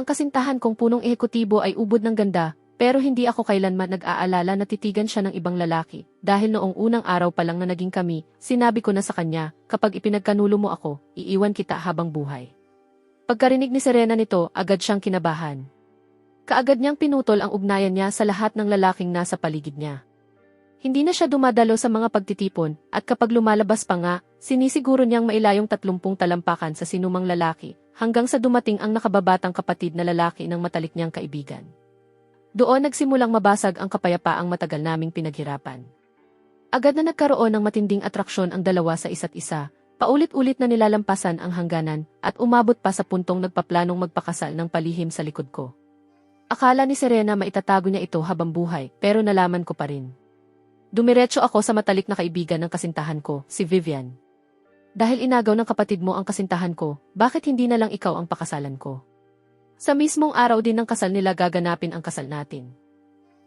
Ang kasintahan kong punong ehekutibo ay ubod ng ganda, pero hindi ako kailanman nag-aalala na titigan siya ng ibang lalaki. Dahil noong unang araw pa lang na naging kami, sinabi ko na sa kanya, kapag ipinagkanulo mo ako, iiwan kita habang buhay. Pagkarinig ni Serena nito, agad siyang kinabahan. Kaagad niyang pinutol ang ugnayan niya sa lahat ng lalaking nasa paligid niya. Hindi na siya dumadalo sa mga pagtitipon, at kapag lumalabas pa nga, sinisiguro niyang mailayong 30 talampakan sa sinumang lalaki, hanggang sa dumating ang nakababatang kapatid na lalaki ng matalik niyang kaibigan. Doon nagsimulang mabasag ang kapayapaang matagal naming pinaghirapan. Agad na nagkaroon ng matinding atraksyon ang dalawa sa isa't isa, paulit-ulit na nilalampasan ang hangganan, at umabot pa sa puntong nagpaplanong magpakasal ng palihim sa likod ko. Akala ni Serena maitatago niya ito habang buhay, pero nalaman ko pa rin. Dumiretso ako sa matalik na kaibigan ng kasintahan ko, si Vivian. Dahil inagaw ng kapatid mo ang kasintahan ko, bakit hindi na lang ikaw ang pakasalan ko? Sa mismong araw din ng kasal nila gaganapin ang kasal natin.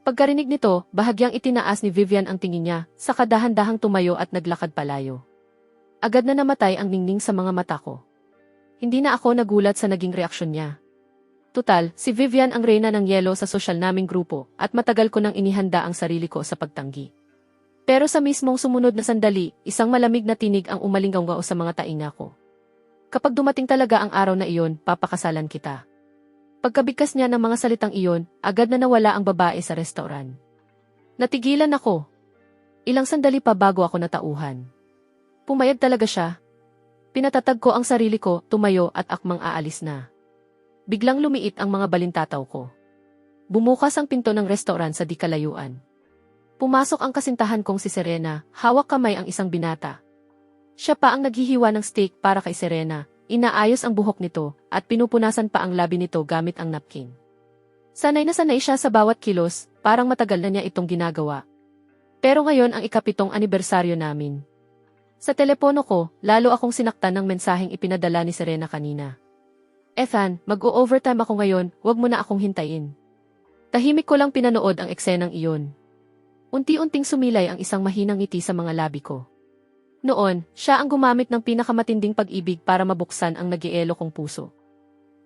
Pagkarinig nito, bahagyang itinaas ni Vivian ang tingin niya, saka dahan-dahang tumayo at naglakad palayo. Agad na namatay ang ningning sa mga mata ko. Hindi na ako nagulat sa naging reaksyon niya. Tutal, si Vivian ang reyna ng yelo sa sosyal naming grupo, at matagal ko nang inihanda ang sarili ko sa pagtanggi. Pero sa mismong sumunod na sandali, isang malamig na tinig ang umalinggaw sa mga tainga ko. Kapag dumating talaga ang araw na iyon, papakasalan kita. Pagkabigkas niya ng mga salitang iyon, agad na nawala ang babae sa restauran. Natigilan ako. Ilang sandali pa bago ako natauhan. Pumayag talaga siya. Pinatatag ko ang sarili ko, tumayo at akmang aalis na. Biglang lumiit ang mga balintataw ko. Bumukas ang pinto ng restauran sa di kalayuan. Pumasok ang kasintahan kong si Serena, hawak kamay ang isang binata. Siya pa ang naghihiwa ng steak para kay Serena, inaayos ang buhok nito, at pinupunasan pa ang labi nito gamit ang napkin. Sanay na sanay siya sa bawat kilos, parang matagal na niya itong ginagawa. Pero ngayon ang ika-7 anibersaryo namin. Sa telepono ko, lalo akong sinaktan ng mensaheng ipinadala ni Serena kanina. Ethan, mag-o-overtime ako ngayon, wag mo na akong hintayin. Tahimik ko lang pinanood ang eksenang iyon. Unti-unting sumilay ang isang mahinang ngiti sa mga labi ko. Noon, siya ang gumamit ng pinakamatinding pag-ibig para mabuksan ang nagielo kong puso.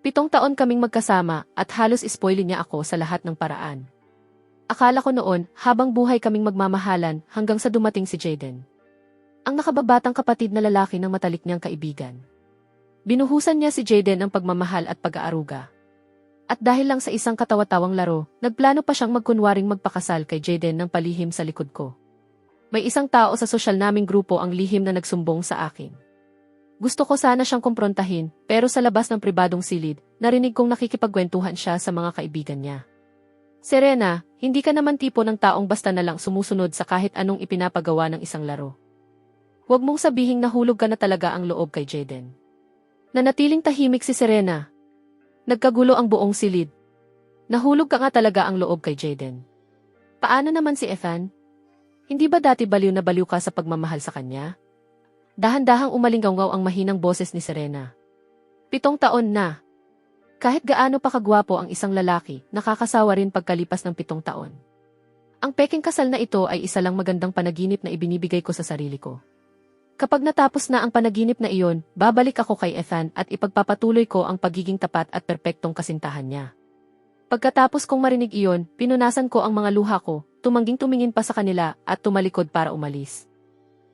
7 taon kaming magkasama at halos ispoilin niya ako sa lahat ng paraan. Akala ko noon, habang buhay kaming magmamahalan hanggang sa dumating si Jaden. Ang nakababatang kapatid na lalaki ng matalik niyang kaibigan. Binuhusan niya si Jaden ng pagmamahal at pag-aaruga. At dahil lang sa isang katawa-tawang laro, nagplano pa siyang magkunwaring magpakasal kay Jaden ng palihim sa likod ko. May isang tao sa sosyal naming grupo ang lihim na nagsumbong sa akin. Gusto ko sana siyang kumprontahin, pero sa labas ng pribadong silid, narinig kong nakikipagkwentuhan siya sa mga kaibigan niya. Serena, hindi ka naman tipo ng taong basta na lang sumusunod sa kahit anong ipinapagawa ng isang laro. Huwag mong sabihing nahulog ka na talaga ang loob kay Jaden. Nanatiling tahimik si Serena. Nagkagulo ang buong silid. Nahulog ka nga talaga ang loob kay Jaden. Paano naman si Ethan? Hindi ba dati baliw na baliw ka sa pagmamahal sa kanya? Dahan-dahang umalinggaw ang mahinang boses ni Serena. 7 taon na. Kahit gaano pa kagwapo ang isang lalaki, nakakasawa rin pagkalipas ng 7 taon. Ang peking kasal na ito ay isa lang magandang panaginip na ibinibigay ko sa sarili ko. Kapag natapos na ang panaginip na iyon, babalik ako kay Ethan at ipagpapatuloy ko ang pagiging tapat at perpektong kasintahan niya. Pagkatapos kong marinig iyon, pinunasan ko ang mga luha ko, tumangging tumingin pa sa kanila at tumalikod para umalis.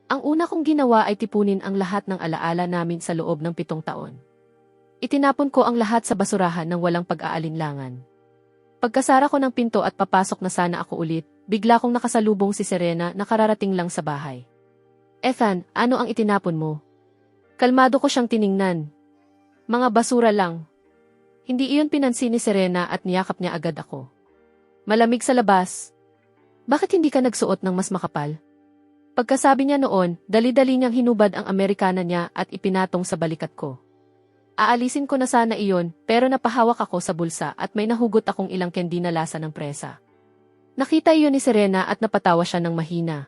Ang una kong ginawa ay tipunin ang lahat ng alaala namin sa loob ng 7 taon. Itinapon ko ang lahat sa basurahan ng walang pag-aalinlangan. Pagkasara ko ng pinto at papasok na sana ako ulit, bigla kong nakasalubong si Serena na kararating lang sa bahay. Ethan, ano ang itinapon mo? Kalmado ko siyang tiningnan. Mga basura lang. Hindi iyon pinansin ni Serena at niyakap niya agad ako. Malamig sa labas. Bakit hindi ka nagsuot ng mas makapal? Pagkasabi niya noon, dali-dali niyang hinubad ang Amerikana niya at ipinatong sa balikat ko. Aalisin ko na sana iyon, pero napahawak ako sa bulsa at may nahugot akong ilang candy na lasa ng presa. Nakita iyon ni Serena at napatawa siya ng mahina.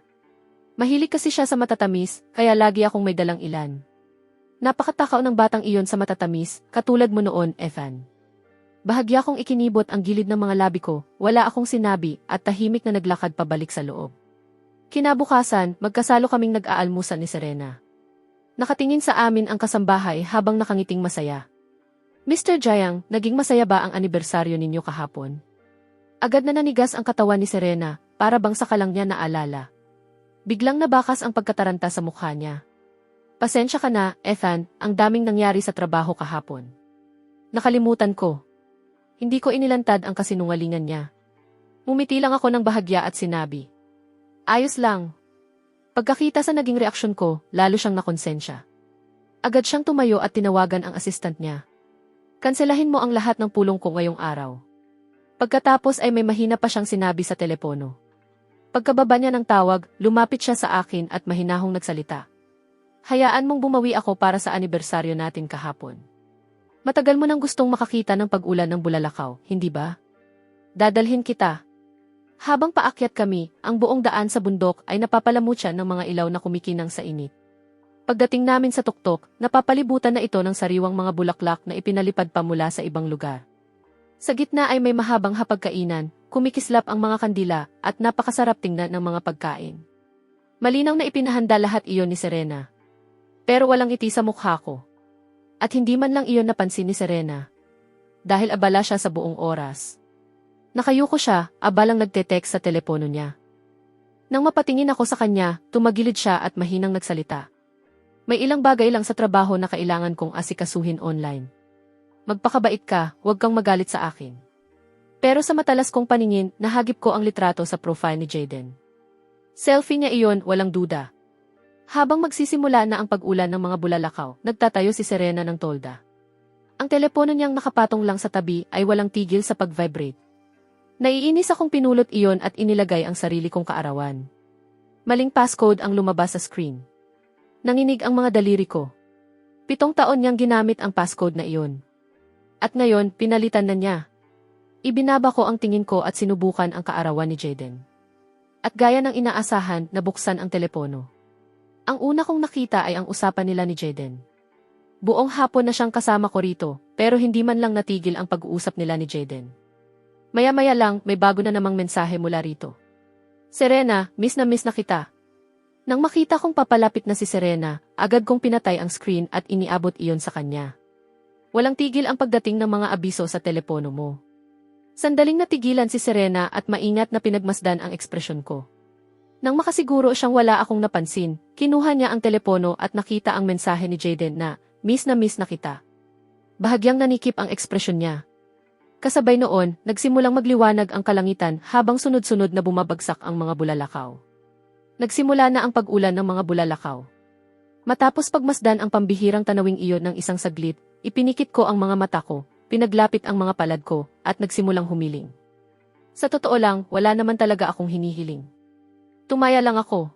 Mahilig kasi siya sa matatamis, kaya lagi akong may dalang ilan. Napakatakaw ng batang iyon sa matatamis, katulad mo noon, Ethan. Bahagya kong ikinibot ang gilid ng mga labi ko, wala akong sinabi, at tahimik na naglakad pabalik sa loob. Kinabukasan, magkasalo kaming nag-aalmusan ni Serena. Nakatingin sa amin ang kasambahay habang nakangiting masaya. Mr. Jiang, naging masaya ba ang anibersaryo ninyo kahapon? Agad na nanigas ang katawan ni Serena, para bang saka lang niya naalala. Biglang nabakas ang pagkataranta sa mukha niya. Pasensya ka na, Ethan, ang daming nangyari sa trabaho kahapon. Nakalimutan ko. Hindi ko inilantad ang kasinungalingan niya. Ngumiti lang ako ng bahagya at sinabi. Ayos lang. Pagkakita sa naging reaksyon ko, lalo siyang nakonsensya. Agad siyang tumayo at tinawagan ang assistant niya. Kanselahin mo ang lahat ng pulong ko ngayong araw. Pagkatapos ay may mahina pa siyang sinabi sa telepono. Pagkababa niya ng tawag, lumapit siya sa akin at mahinahong nagsalita. Hayaan mong bumawi ako para sa anibersaryo natin kahapon. Matagal mo nang gustong makakita ng pag-ulan ng bulalakaw, hindi ba? Dadalhin kita. Habang paakyat kami, ang buong daan sa bundok ay napapalamutyan ng mga ilaw na kumikinang sa init. Pagdating namin sa tuktok, napapalibutan na ito ng sariwang mga bulaklak na ipinalipad pa mula sa ibang lugar. Sa gitna ay may mahabang hapagkainan, kumikislap ang mga kandila at napakasarap tingnan ng mga pagkain. Malinaw na ipinahanda lahat iyon ni Serena. Pero walang ngiti sa mukha ko. At hindi man lang iyon napansin ni Serena. Dahil abala siya sa buong oras. Nakayuko siya, abalang nagte-text sa telepono niya. Nang mapatingin ako sa kanya, tumagilid siya at mahinang nagsalita. May ilang bagay lang sa trabaho na kailangan kong asikasuhin online. Magpakabait ka, huwag kang magalit sa akin. Pero sa matalas kong paningin, nahagip ko ang litrato sa profile ni Jaden. Selfie niya iyon, walang duda. Habang magsisimula na ang pag-ulan ng mga bulalakaw, nagtatayo si Serena ng tolda. Ang telepono niyang nakapatong lang sa tabi ay walang tigil sa pag-vibrate. Naiinis akong pinulot iyon at inilagay ang sarili kong kaarawan. Maling passcode ang lumabas sa screen. Nanginig ang mga daliri ko. 7 taon niyang ginamit ang passcode na iyon. At ngayon, pinalitan na niya. Ibinaba ko ang tingin ko at sinubukan ang kaarawan ni Jaden. At gaya ng inaasahan, nabuksan ang telepono. Ang una kong nakita ay ang usapan nila ni Jaden. Buong hapon na siyang kasama ko rito, pero hindi man lang natigil ang pag-uusap nila ni Jaden. Maya-maya lang, may bago na namang mensahe mula rito. Serena, miss na kita. Nang makita kong papalapit na si Serena, agad kong pinatay ang screen at iniabot iyon sa kanya. Walang tigil ang pagdating ng mga abiso sa telepono mo. Sandaling natigilan si Serena at maingat na pinagmasdan ang ekspresyon ko. Nang makasiguro siyang wala akong napansin, kinuha niya ang telepono at nakita ang mensahe ni Jaden na, miss na kita. Bahagyang nanikip ang ekspresyon niya. Kasabay noon, nagsimulang magliwanag ang kalangitan habang sunod-sunod na bumabagsak ang mga bulalakaw. Nagsimula na ang pag-ulan ng mga bulalakaw. Matapos pagmasdan ang pambihirang tanawing iyon ng isang saglit, ipinikit ko ang mga mata ko, pinaglapit ang mga palad ko, at nagsimulang humiling. Sa totoo lang, wala naman talaga akong hinihiling. Tumaya lang ako.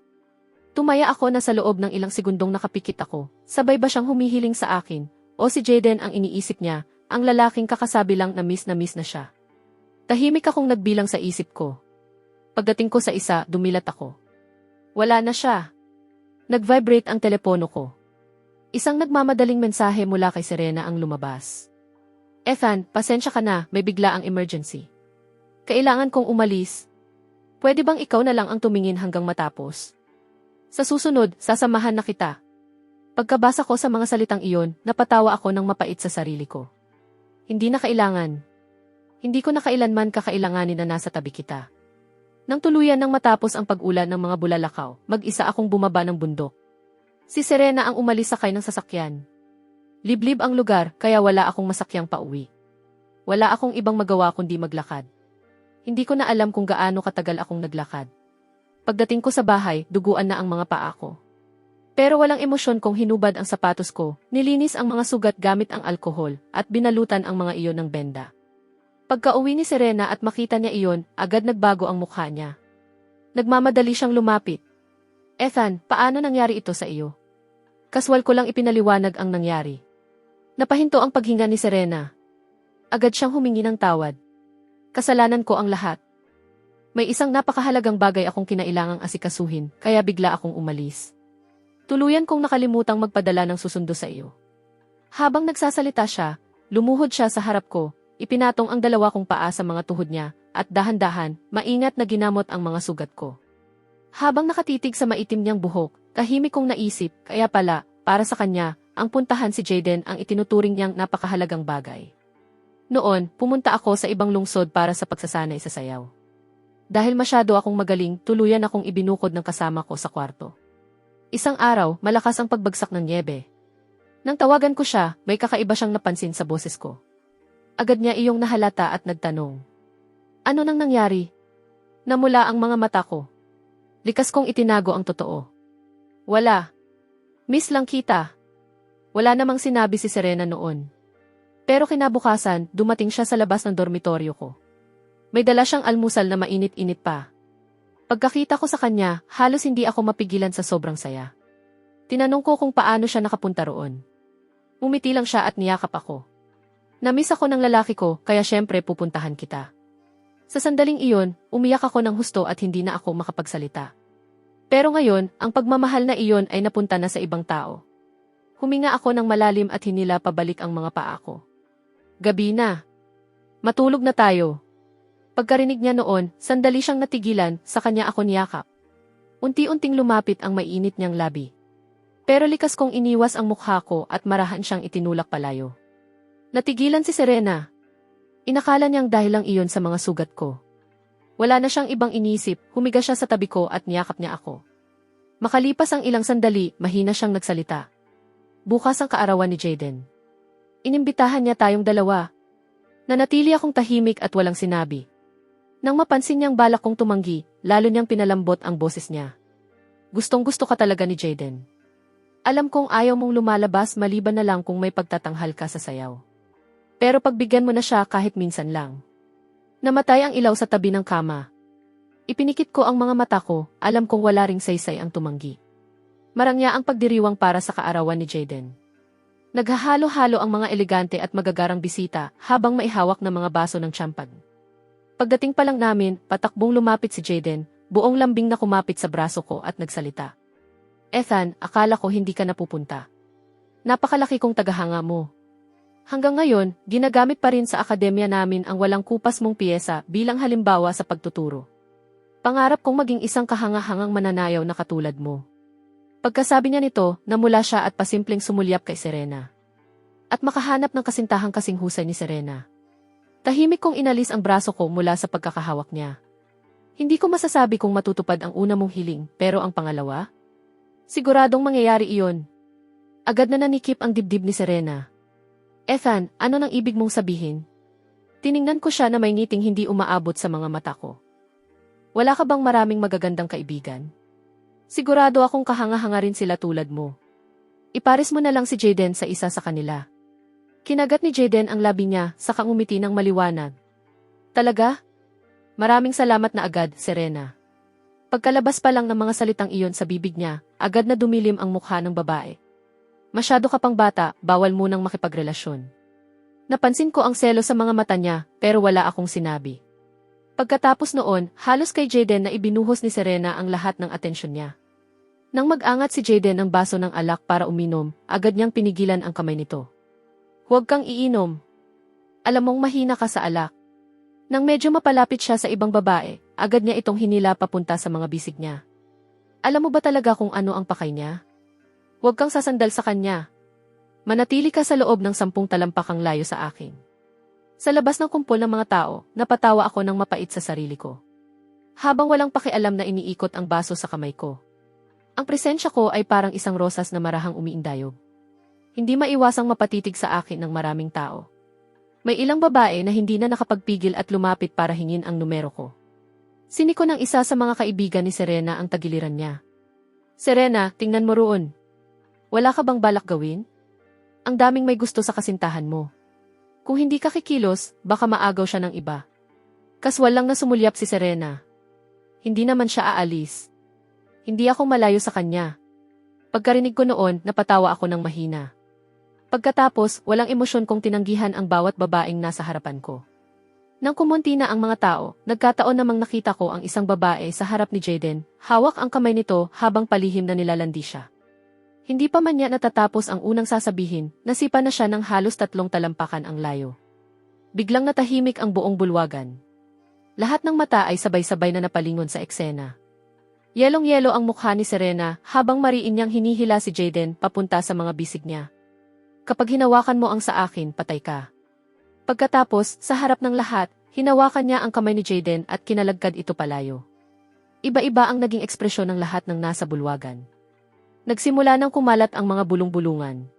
Tumaya ako na sa loob ng ilang segundong nakapikit ako, sabay ba siyang humihiling sa akin, o si Jaden ang iniisip niya, ang lalaking kakasabi lang na miss na siya. Tahimik akong nagbilang sa isip ko. Pagdating ko sa isa, dumilat ako. Wala na siya. Nag-vibrate ang telepono ko. Isang nagmamadaling mensahe mula kay Serena ang lumabas. Ethan, pasensya ka na, may bigla ang emergency. Kailangan kong umalis. Pwede bang ikaw na lang ang tumingin hanggang matapos? Sa susunod, sasamahan na kita. Pagkabasa ko sa mga salitang iyon, napatawa ako ng mapait sa sarili ko. Hindi na kailangan. Hindi ko na kailanman kakailanganin na nasa tabi kita. Nang tuluyan nang matapos ang pag-ulan ng mga bulalakaw, mag-isa akong bumaba ng bundok. Si Serena ang umalis sakay ng sasakyan. Liblib ang lugar, kaya wala akong masakyang pauwi. Wala akong ibang magawa kundi maglakad. Hindi ko na alam kung gaano katagal akong naglakad. Pagdating ko sa bahay, duguan na ang mga paa ko. Pero walang emosyon kung hinubad ang sapatos ko, nilinis ang mga sugat gamit ang alkohol, at binalutan ang mga iyon ng benda. Pagka-uwi ni Serena at makita niya iyon, agad nagbago ang mukha niya. Nagmamadali siyang lumapit. Ethan, paano nangyari ito sa iyo? Kaswal ko lang ipinaliwanag ang nangyari. Napahinto ang paghinga ni Serena. Agad siyang humingi ng tawad. Kasalanan ko ang lahat. May isang napakahalagang bagay akong kinailangang asikasuhin, kaya bigla akong umalis. Tuluyan kong nakalimutang magpadala ng susundo sa iyo. Habang nagsasalita siya, lumuhod siya sa harap ko, ipinatong ang 2 kong paa sa mga tuhod niya, at dahan-dahan, maingat na ginamot ang mga sugat ko. Habang nakatitig sa maitim niyang buhok, tahimik kong naisip, kaya pala, para sa kanya, ang puntahan si Jaden ang itinuturing niyang napakahalagang bagay. Noon, pumunta ako sa ibang lungsod para sa pagsasanay sa sayaw. Dahil masyado akong magaling, tuluyan akong ibinukod ng kasama ko sa kwarto. Isang araw, malakas ang pagbagsak ng nyebe. Nang tawagan ko siya, may kakaiba siyang napansin sa boses ko. Agad niya iyong nahalata at nagtanong. Ano nang nangyari? Namula ang mga mata ko. Likas kong itinago ang totoo. Wala. Miss lang kita. Wala namang sinabi si Serena noon. Pero kinabukasan, dumating siya sa labas ng dormitoryo ko. May dala siyang almusal na mainit-init pa. Pagkakita ko sa kanya, halos hindi ako mapigilan sa sobrang saya. Tinanong ko kung paano siya nakapunta roon. Umiti lang siya at niyakap ako. Namiss ako ng lalaki ko, kaya syempre pupuntahan kita. Sa sandaling iyon, umiyak ako ng husto at hindi na ako makapagsalita. Pero ngayon, ang pagmamahal na iyon ay napunta na sa ibang tao. Huminga ako ng malalim at hinila pabalik ang mga paa ko. Gabi na. Matulog na tayo. Pagkarinig niya noon, sandali siyang natigilan, sa kanya ako niyakap. Unti-unting lumapit ang mainit niyang labi. Pero likas kong iniwas ang mukha ko at marahan siyang itinulak palayo. Natigilan si Serena. Inakala niyang dahil lang iyon sa mga sugat ko. Wala na siyang ibang inisip, humiga siya sa tabi ko at niyakap niya ako. Makalipas ang ilang sandali, mahina siyang nagsalita. Bukas ang kaarawan ni Jaden. Inimbitahan niya tayong dalawa. Nanatili akong tahimik at walang sinabi. Nang mapansin niyang balak kong tumanggi, lalo niyang pinalambot ang boses niya. Gustong-gusto ka talaga ni Jaden. Alam kong ayaw mong lumalabas maliban na lang kung may pagtatanghal ka sa sayaw. Pero pagbigyan mo na siya kahit minsan lang. Namatay ang ilaw sa tabi ng kama. Ipinikit ko ang mga mata ko, alam kong wala ring saysay ang tumanggi. Marangya ang pagdiriwang para sa kaarawan ni Jaden. Naghahalo-halo ang mga elegante at magagarang bisita habang maihawak ng mga baso ng champagne. Pagdating pa lang namin, patakbong lumapit si Jaden, buong lambing na kumapit sa braso ko at nagsalita. Ethan, akala ko hindi ka napupunta. Napakalaki kong tagahanga mo. Hanggang ngayon, ginagamit pa rin sa akademya namin ang walang kupas mong piyesa bilang halimbawa sa pagtuturo. Pangarap kong maging isang kahanga-hangang mananayaw na katulad mo. Pagkasabi niya nito, namula siya at pasimpleng sumulyap kay Serena. At makahanap ng kasintahang kasing husay ni Serena. Tahimik kong inalis ang braso ko mula sa pagkakahawak niya. Hindi ko masasabi kung matutupad ang una mong hiling, pero ang pangalawa? Siguradong mangyayari iyon. Agad na nanikip ang dibdib ni Serena. Ethan, ano nang ibig mong sabihin? Tiningnan ko siya na may ngiting hindi umaabot sa mga mata ko. Wala ka bang maraming magagandang kaibigan? Sigurado akong kahanga-hanga rin sila tulad mo. Ipares mo na lang si Jaden sa isa sa kanila. Kinagat ni Jaden ang labi niya, saka ngumiti ng maliwanag. Talaga? Maraming salamat na agad, Serena. Pagkalabas pa lang ng mga salitang iyon sa bibig niya, agad na dumilim ang mukha ng babae. Masyado ka pang bata, bawal munang makipagrelasyon. Napansin ko ang selo sa mga mata niya, pero wala akong sinabi. Pagkatapos noon, halos kay Jaden na ibinuhos ni Serena ang lahat ng atensyon niya. Nang mag-angat si Jaden ng baso ng alak para uminom, agad niyang pinigilan ang kamay nito. Huwag kang iinom. Alam mong mahina ka sa alak. Nang medyo mapalapit siya sa ibang babae, agad niya itong hinila papunta sa mga bisig niya. Alam mo ba talaga kung ano ang pakay niya? Huwag kang sasandal sa kanya. Manatili ka sa loob ng 10 talampakang layo sa akin. Sa labas ng kumpol ng mga tao, napatawa ako ng mapait sa sarili ko. Habang walang pakialam na iniikot ang baso sa kamay ko. Ang presensya ko ay parang isang rosas na marahang umiindayog. Hindi maiwasang mapatitig sa akin ng maraming tao. May ilang babae na hindi na nakapagpigil at lumapit para hingin ang numero ko. Siniko ng isa sa mga kaibigan ni Serena ang tagiliran niya. Serena, tingnan mo roon. Wala ka bang balak gawin? Ang daming may gusto sa kasintahan mo. Kung hindi ka kikilos, baka maagaw siya ng iba. Kaswal lang na sumulyap si Serena. Hindi naman siya aalis. Hindi ako malayo sa kanya. Pagkarinig ko noon, napatawa ako ng mahina. Pagkatapos, walang emosyon kong tinanggihan ang bawat babaeng nasa harapan ko. Nang kumunti na ang mga tao, nagkataon namang nakita ko ang isang babae sa harap ni Jaden, hawak ang kamay nito habang palihim na nilalandi siya. Hindi pa man niya natatapos ang unang sasabihin, nasipa na siya ng halos 3 talampakan ang layo. Biglang natahimik ang buong bulwagan. Lahat ng mata ay sabay-sabay na napalingon sa eksena. Yelong-yelo ang mukha ni Serena habang mariin niyang hinihila si Jaden papunta sa mga bisig niya. Kapag hinawakan mo ang sa akin, patay ka. Pagkatapos, sa harap ng lahat, hinawakan niya ang kamay ni Jaden at kinalagkad ito palayo. Iba-iba ang naging ekspresyon ng lahat ng nasa bulwagan. Nagsimula nang kumalat ang mga bulong-bulungan.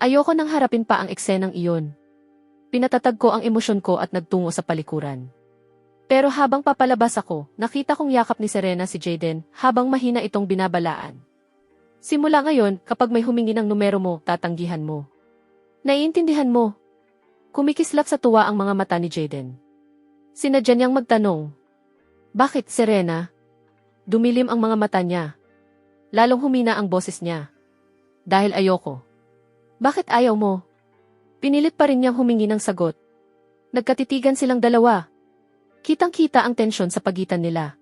Ayoko nang harapin pa ang eksenang iyon. Pinatatag ko ang emosyon ko at nagtungo sa palikuran. Pero habang papalabas ako, nakita kong yakap ni Serena si Jaden habang mahina itong binabalaan. Simula ngayon, kapag may humingi ng numero mo, tatanggihan mo. Naiintindihan mo? Kumikislap sa tuwa ang mga mata ni Jaden. Sinadya niyang magtanong. Bakit, Serena? Dumilim ang mga mata niya. Lalong humina ang boses niya. Dahil ayoko. Bakit ayaw mo? Pinilit pa rin niyang humingi ng sagot. Nagkatitigan silang dalawa. Kitang-kita ang tensyon sa pagitan nila.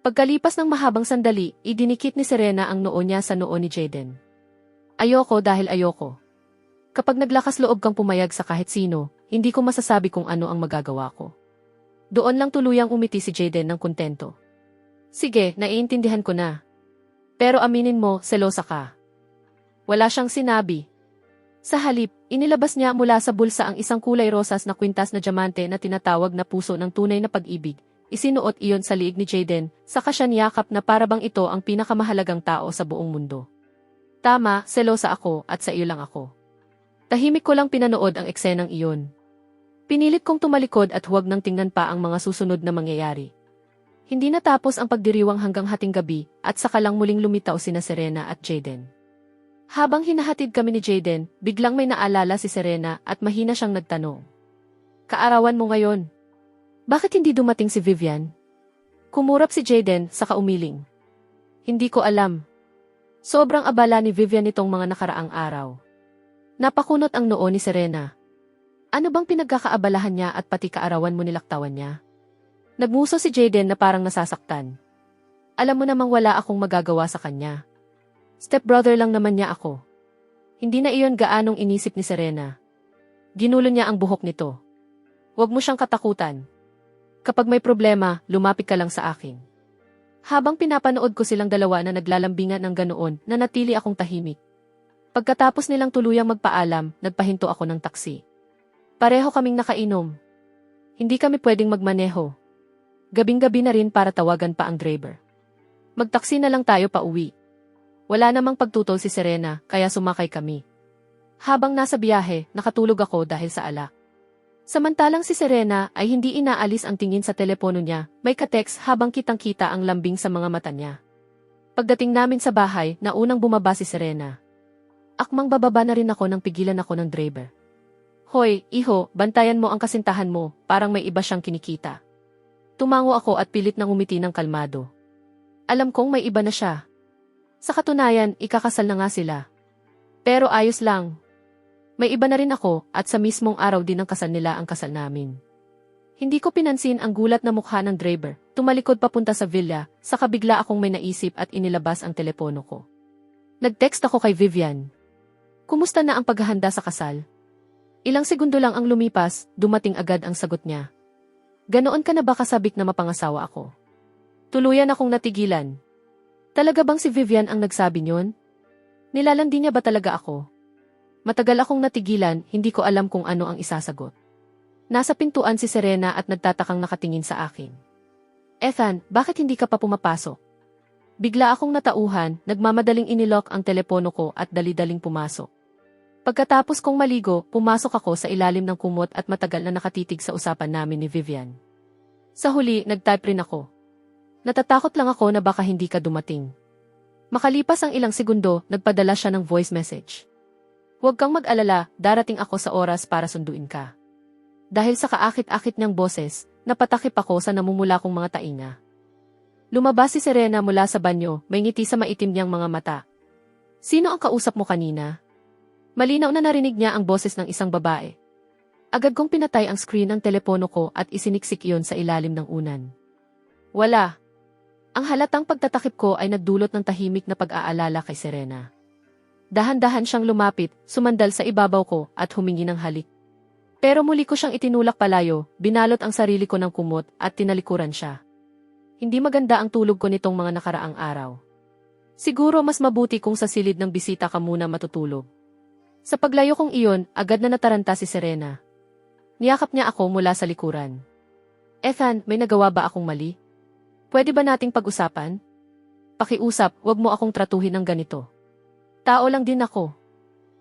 Pagkalipas ng mahabang sandali, idinikit ni Serena ang noo niya sa noo ni Jaden. Ayoko dahil ayoko. Kapag naglakas loob kang pumayag sa kahit sino, hindi ko masasabi kung ano ang magagawa ko. Doon lang tuluyang umiti si Jaden ng kontento. Sige, naiintindihan ko na. Pero aminin mo, selosa ka. Wala siyang sinabi. Sa halip, inilabas niya mula sa bulsa ang isang kulay rosas na kwintas na diamante na tinatawag na puso ng tunay na pag-ibig. Isinuot iyon sa liig ni Jaden, saka siya niyakap na parabang ito ang pinakamahalagang tao sa buong mundo. Tama, selosa ako at sa iyo lang ako. Tahimik ko lang pinanood ang eksenang iyon. Pinilit kong tumalikod at huwag nang tingnan pa ang mga susunod na mangyayari. Hindi natapos ang pagdiriwang hanggang hating gabi at saka lang muling lumitaw sina Serena at Jaden. Habang hinahatid kami ni Jaden, biglang may naalala si Serena at mahina siyang nagtanong. Kaarawan mo ngayon. Bakit hindi dumating si Vivian? Kumurap si Jaden saka umiling. Hindi ko alam. Sobrang abala ni Vivian nitong mga nakaraang araw. Napakunot ang noo ni Serena. Ano bang pinagkakaabalahan niya at pati kaarawan mo nilaktawan niya? Nagmuso si Jaden na parang nasasaktan. Alam mo namang wala akong magagawa sa kanya. Stepbrother lang naman niya ako. Hindi na iyon gaanong inisip ni Serena. Ginulo niya ang buhok nito. Huwag mo siyang katakutan. Kapag may problema, lumapit ka lang sa akin. Habang pinapanood ko silang dalawa na naglalambingan ng ganoon, nanatili akong tahimik. Pagkatapos nilang tuluyang magpaalam, nagpahinto ako ng taksi. Pareho kaming nakainom. Hindi kami pwedeng magmaneho. Gabing-gabi na rin para tawagan pa ang driver. Magtaksi na lang tayo pa uwi. Wala namang pagtutol si Serena, kaya sumakay kami. Habang nasa biyahe, nakatulog ako dahil sa alak. Samantalang si Serena ay hindi inaalis ang tingin sa telepono niya, may ka-text habang kitang-kita ang lambing sa mga mata niya. Pagdating namin sa bahay, naunang bumaba si Serena. Akmang bababa na rin ako nang pigilan ako ng driver. Hoy, iho, bantayan mo ang kasintahan mo, parang may iba siyang kinikita. Tumango ako at pilit nang umiti ng kalmado. Alam kong may iba na siya. Sa katunayan, ikakasal na nga sila. Pero ayos lang. May iba na rin ako at sa mismong araw din ng kasal nila ang kasal namin. Hindi ko pinansin ang gulat na mukha ng driver. Tumalikod papunta sa villa, saka bigla akong may naisip at inilabas ang telepono ko. Nag-text ako kay Vivian. Kumusta na ang paghahanda sa kasal? Ilang segundo lang ang lumipas, dumating agad ang sagot niya. Ganoon ka na ba kasabik na mapangasawa ako? Tuluyan akong natigilan. Talaga bang si Vivian ang nagsabi niyon? Nilalandi niya ba talaga ako? Matagal akong natigilan, hindi ko alam kung ano ang isasagot. Nasa pintuan si Serena at nagtatakang nakatingin sa akin. Ethan, bakit hindi ka pa pumapasok? Bigla akong natauhan, nagmamadaling inilok ang telepono ko at dali-daling pumasok. Pagkatapos kong maligo, pumasok ako sa ilalim ng kumot at matagal na nakatitig sa usapan namin ni Vivian. Sa huli, nag-type rin ako. Natatakot lang ako na baka hindi ka dumating. Makalipas ang ilang segundo, nagpadala siya ng voice message. Huwag kang mag-alala, darating ako sa oras para sunduin ka. Dahil sa kaakit-akit niyang boses, napatakip ako sa namumula kong mga tainga. Lumabas si Serena mula sa banyo, may ngiti sa maitim niyang mga mata. Sino ang kausap mo kanina? Malinaw na narinig niya ang boses ng isang babae. Agad kong pinatay ang screen ng telepono ko at isiniksik iyon sa ilalim ng unan. Wala. Ang halatang pagtatakip ko ay nagdulot ng tahimik na pag-aalala kay Serena. Dahan-dahan siyang lumapit, sumandal sa ibabaw ko at humingi ng halik. Pero muli ko siyang itinulak palayo, binalot ang sarili ko ng kumot at tinalikuran siya. Hindi maganda ang tulog ko nitong mga nakaraang araw. Siguro mas mabuti kung sa silid ng bisita ka muna matutulog. Sa paglayo kong iyon, agad na nataranta si Serena. Niyakap niya ako mula sa likuran. Ethan, may nagawa ba akong mali? Pwede ba nating pag-usapan? Pakiusap, wag mo akong tratuhin ng ganito. Tao lang din ako.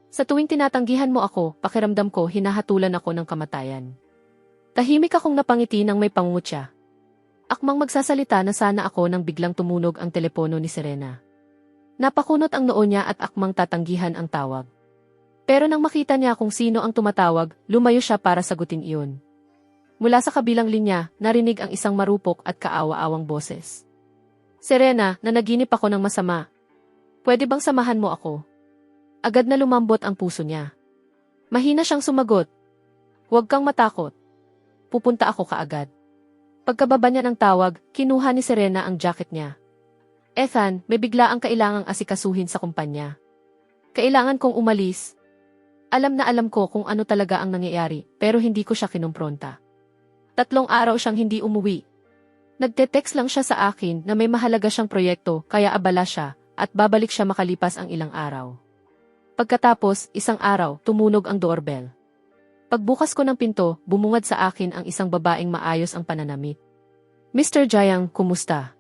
Sa tuwing tinatanggihan mo ako, pakiramdam ko hinahatulan ako ng kamatayan. Tahimik akong napangiti ng may pangungutya. Akmang magsasalita na sana ako nang biglang tumunog ang telepono ni Serena. Napakunot ang noo niya at akmang tatanggihan ang tawag. Pero nang makita niya kung sino ang tumatawag, lumayo siya para sagutin iyon. Mula sa kabilang linya, narinig ang isang marupok at kaawa-awang boses. Serena, nanaginip ako ng masama. Pwede bang samahan mo ako? Agad na lumambot ang puso niya. Mahina siyang sumagot. Huwag kang matakot. Pupunta ako kaagad. Pagkababa niya ng tawag, kinuha ni Serena ang jacket niya. Ethan, may bigla ang kailangang asikasuhin sa kumpanya. Kailangan kong umalis. Alam na alam ko kung ano talaga ang nangyayari, pero hindi ko siya kinumpronta. 3 araw siyang hindi umuwi. Nagte-text lang siya sa akin na may mahalaga siyang proyekto kaya abala siya at babalik siya makalipas ang ilang araw. Pagkatapos, isang araw, tumunog ang doorbell. Pagbukas ko ng pinto, bumungad sa akin ang isang babaeng maayos ang pananamit. Mr. Jiang, kumusta?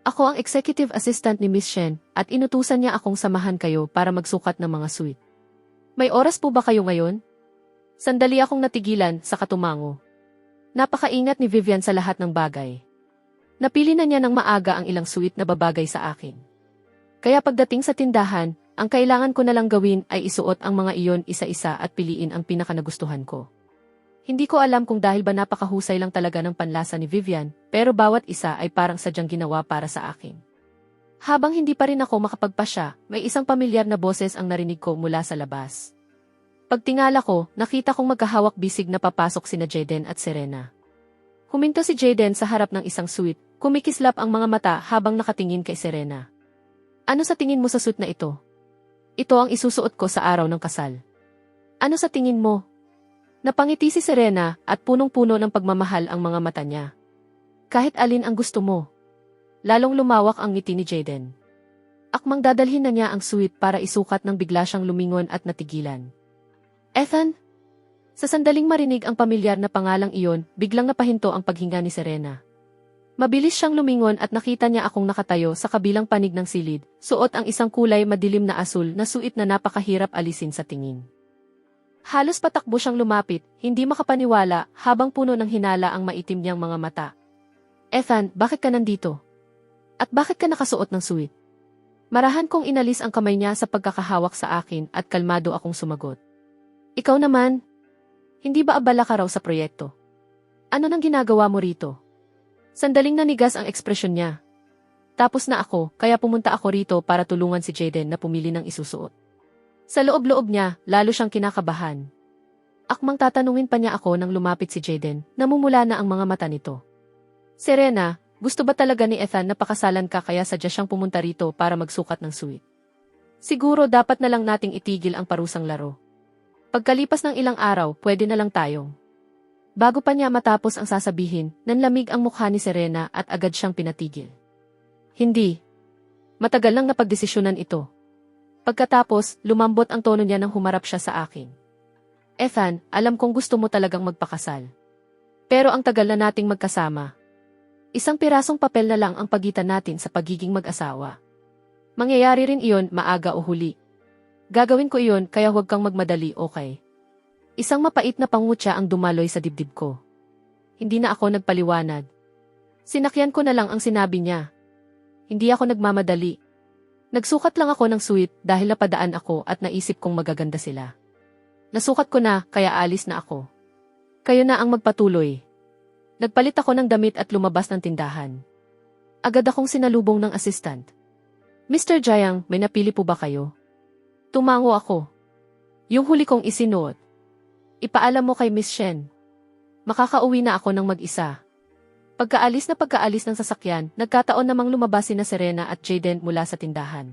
Ako ang executive assistant ni Miss Shen at inutusan niya akong samahan kayo para magsukat ng mga suite. May oras po ba kayo ngayon? Sandali akong natigilan sa katumango. Napakaingat ni Vivian sa lahat ng bagay. Napili na niya ng maaga ang ilang suite na babagay sa akin. Kaya pagdating sa tindahan, ang kailangan ko na lang gawin ay isuot ang mga iyon isa-isa at piliin ang pinakanagustuhan ko. Hindi ko alam kung dahil ba napakahusay lang talaga ng panlasa ni Vivian, pero bawat isa ay parang sadyang ginawa para sa akin. Habang hindi pa rin ako makapagpasya, may isang pamilyar na boses ang narinig ko mula sa labas. Pagtingala ko, nakita kong magkahawak bisig na papasok sina Jaden at Serena. Huminto si Jaden sa harap ng isang suite, kumikislap ang mga mata habang nakatingin kay Serena. Ano sa tingin mo sa suite na ito? Ito ang isusuot ko sa araw ng kasal. Ano sa tingin mo? Napangiti si Serena at punong-puno ng pagmamahal ang mga mata niya. Kahit alin ang gusto mo. Lalong lumawak ang ngiti ni Jaden. Akmang dadalhin na niya ang suite para isukat nang bigla siyang lumingon at natigilan. Ethan? Sa sandaling marinig ang pamilyar na pangalang iyon, biglang napahinto ang paghinga ni Serena. Mabilis siyang lumingon at nakita niya akong nakatayo sa kabilang panig ng silid, suot ang isang kulay madilim na asul na suit na napakahirap alisin sa tingin. Halos patakbo siyang lumapit, hindi makapaniwala habang puno ng hinala ang maitim niyang mga mata. Ethan, bakit ka nandito? At bakit ka nakasuot ng suit? Marahan kong inalis ang kamay niya sa pagkakahawak sa akin at kalmado akong sumagot. Ikaw naman? Hindi ba abala ka raw sa proyekto? Ano nang ginagawa mo rito? Sandaling nanigas ang ekspresyon niya. Tapos na ako, kaya pumunta ako rito para tulungan si Jaden na pumili ng isusuot. Sa loob-loob niya, lalo siyang kinakabahan. Akmang tatanungin pa niya ako nang lumapit si Jaden, namumula na ang mga mata nito. Serena, gusto ba talaga ni Ethan na pakasalan ka kaya sadya siyang pumunta rito para magsukat ng suite? Siguro dapat na lang nating itigil ang parusang laro. Pagkalipas ng ilang araw, pwede na lang tayong. Bago pa niya matapos ang sasabihin, nanlamig ang mukha ni Serena at agad siyang pinatigil. Hindi. Matagal nang napagdesisyonan ito. Pagkatapos, lumambot ang tono niya nang humarap siya sa akin. Ethan, alam kong gusto mo talagang magpakasal. Pero ang tagal na nating magkasama. Isang pirasong papel na lang ang pagitan natin sa pagiging mag-asawa. Mangyayari rin iyon maaga o huli. Gagawin ko iyon kaya huwag kang magmadali, okay? Isang mapait na pangutya ang dumaloy sa dibdib ko. Hindi na ako nagpaliwanag. Sinakyan ko na lang ang sinabi niya. Hindi ako nagmamadali. Nagsukat lang ako ng suit dahil napadaan ako at naisip kong magaganda sila. Nasukat ko na kaya alis na ako. Kayo na ang magpatuloy. Nagpalit ako ng damit at lumabas ng tindahan. Agad akong sinalubong ng assistant. Mr. Jiang, may napili po ba kayo? Tumango ako. Yung huli kong isinuot. Ipaalam mo kay Miss Shen. Makakauwi na ako ng mag-isa. Pagkaalis ng sasakyan, nagkataon namang lumabas sina Serena at Jaden mula sa tindahan.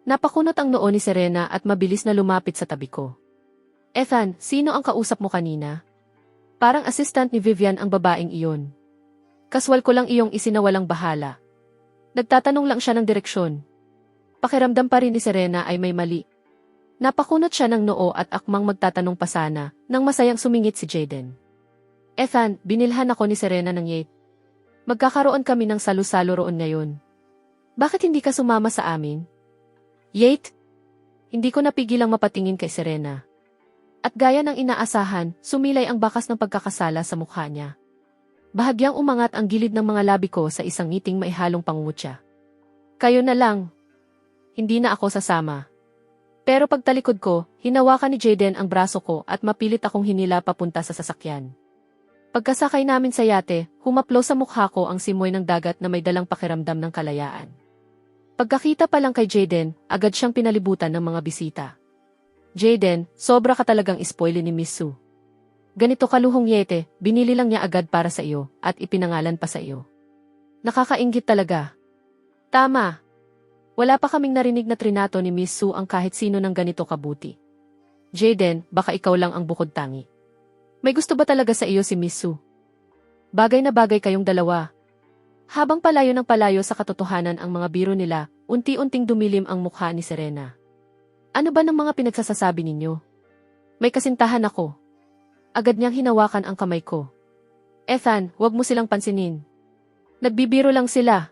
Napakunot ang noo ni Serena at mabilis na lumapit sa tabi ko. Ethan, sino ang kausap mo kanina? Parang assistant ni Vivian ang babaeng iyon. Kaswal ko lang iyong isinawalang bahala. Nagtatanong lang siya ng direksyon. Pakiramdam pa rin ni Serena ay may mali. Napakunot siya ng noo at akmang magtatanong pa sana, nang masayang sumingit si Jaden. Ethan, binilhan ako ni Serena ng Yate. Magkakaroon kami ng salu-salo roon ngayon. Bakit hindi ka sumama sa amin? Yate? Hindi ko napigilang mapatingin kay Serena. At gaya ng inaasahan, sumilay ang bakas ng pagkakasala sa mukha niya. Bahagyang umangat ang gilid ng mga labi ko sa isang ngiting may halong pangungutya. Kayo na lang. Hindi na ako sasama. Pero pagtalikod ko, hinawakan ni Jaden ang braso ko at mapilit akong hinila papunta sa sasakyan. Pagkasakay namin sa yate, humaplo sa mukha ko ang simoy ng dagat na may dalang pakiramdam ng kalayaan. Pagkakita pa lang kay Jaden, agad siyang pinalibutan ng mga bisita. Jaden, sobra ka talagang spoily ni Miss Sue. Ganito kaluhong yete, binili lang niya agad para sa iyo, at ipinangalan pa sa iyo. Nakakainggit talaga. Tama. Wala pa kaming narinig na trinato ni Miss Sue ang kahit sino ng ganito kabuti. Jaden, baka ikaw lang ang bukod tangi. May gusto ba talaga sa iyo si Miss Sue? Bagay na bagay kayong dalawa. Habang palayo ng palayo sa katotohanan ang mga biro nila, unti-unting dumilim ang mukha ni Serena. Ano ba ng mga pinagsasasabi ninyo? May kasintahan ako. Agad niyang hinawakan ang kamay ko. Ethan, wag mo silang pansinin. Nagbibiro lang sila.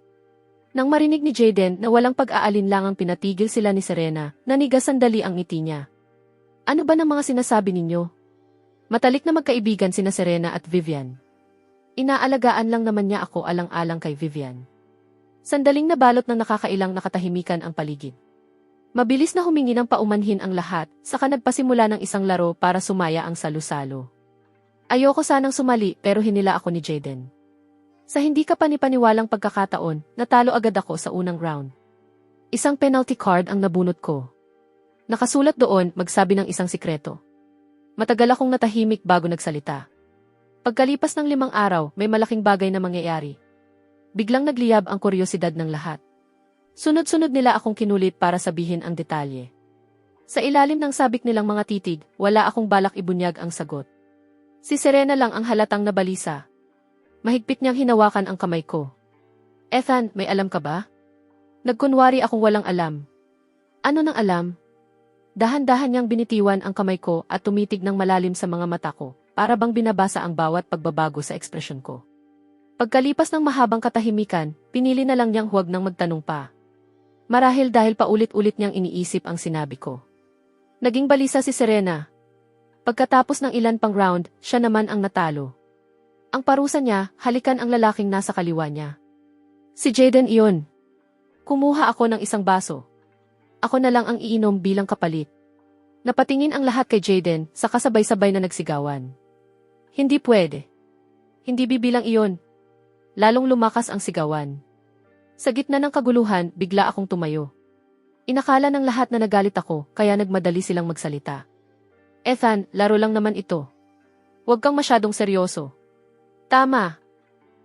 Nang marinig ni Jaden na walang pag-aalinlangang pinatigil sila ni Serena, nanigas sandali ang ngiti niya. Ano ba ng mga sinasabi ninyo? Matalik na magkaibigan sina Serena at Vivian. Inaalagaan lang naman niya ako alang-alang kay Vivian. Sandaling nabalot ng nakakailang nakatahimikan ang paligid. Mabilis na humingi ng paumanhin ang lahat, saka nagpasimula ng isang laro para sumaya ang salu-salo. Ayoko sanang sumali pero hinila ako ni Jaden. Sa hindi ka panipaniwalang pagkakataon, natalo agad ako sa unang round. Isang penalty card ang nabunot ko. Nakasulat doon, magsabi ng isang sikreto. Matagal akong natahimik bago nagsalita. Pagkalipas ng 5 araw, may malaking bagay na mangyayari. Biglang nagliyab ang kuryosidad ng lahat. Sunod-sunod nila akong kinulit para sabihin ang detalye. Sa ilalim ng sabik nilang mga titig, wala akong balak ibunyag ang sagot. Si Serena lang ang halatang nabalisa. Mahigpit niyang hinawakan ang kamay ko. Ethan, may alam ka ba? Nagkunwari akong walang alam. Ano nang alam? Dahan-dahan niyang binitiwan ang kamay ko at tumitig ng malalim sa mga mata ko, para bang binabasa ang bawat pagbabago sa ekspresyon ko. Pagkalipas ng mahabang katahimikan, pinili na lang niyang huwag nang magtanong pa. Marahil dahil paulit-ulit niyang iniisip ang sinabi ko. Naging balisa si Serena. Pagkatapos ng ilan pang round, siya naman ang natalo. Ang parusa niya, halikan ang lalaking nasa kaliwa niya. Si Jaden iyon. Kumuha ako ng isang baso. Ako na lang ang iinom bilang kapalit. Napatingin ang lahat kay Jaden, sa kasabay-sabay na nagsigawan. Hindi pwede. Hindi bibilang iyon. Lalong lumakas ang sigawan. Sa gitna ng kaguluhan, bigla akong tumayo. Inakala ng lahat na nagalit ako, kaya nagmadali silang magsalita. Ethan, laro lang naman ito. Huwag kang masyadong seryoso. Tama.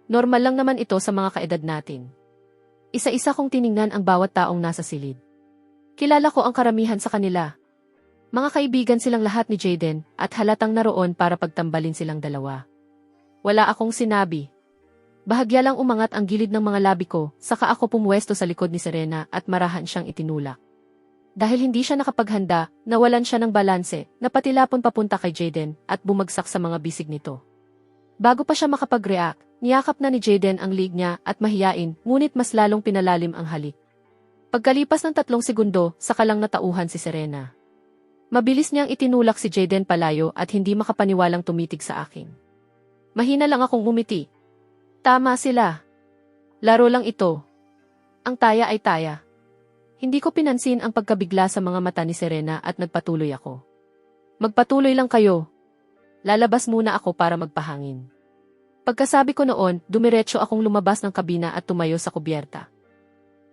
Normal lang naman ito sa mga kaedad natin. Isa-isa kong tiningnan ang bawat taong nasa silid. Kilala ko ang karamihan sa kanila. Mga kaibigan silang lahat ni Jaden at halatang naroon para pagtambalin silang dalawa. Wala akong sinabi. Bahagya lang umangat ang gilid ng mga labi ko, saka ako pumwesto sa likod ni Serena at marahan siyang itinulak. Dahil hindi siya nakapaghanda, nawalan siya ng balanse, napatilapon papunta kay Jaden at bumagsak sa mga bisig nito. Bago pa siya makapag-react, niyakap na ni Jaden ang liig niya at mahiyain, ngunit mas lalong pinalalim ang halik. Pagkalipas ng 3 segundo, saka lang natauhan si Serena. Mabilis niyang itinulak si Jaden palayo at hindi makapaniwalang tumitig sa akin. Mahina lang akong umiti. Tama sila. Laro lang ito. Ang taya ay taya. Hindi ko pinansin ang pagkabigla sa mga mata ni Serena at nagpatuloy ako. Magpatuloy lang kayo. Lalabas muna ako para magpahangin. Pagkasabi ko noon, dumiretso akong lumabas ng kabina at tumayo sa kubyerta.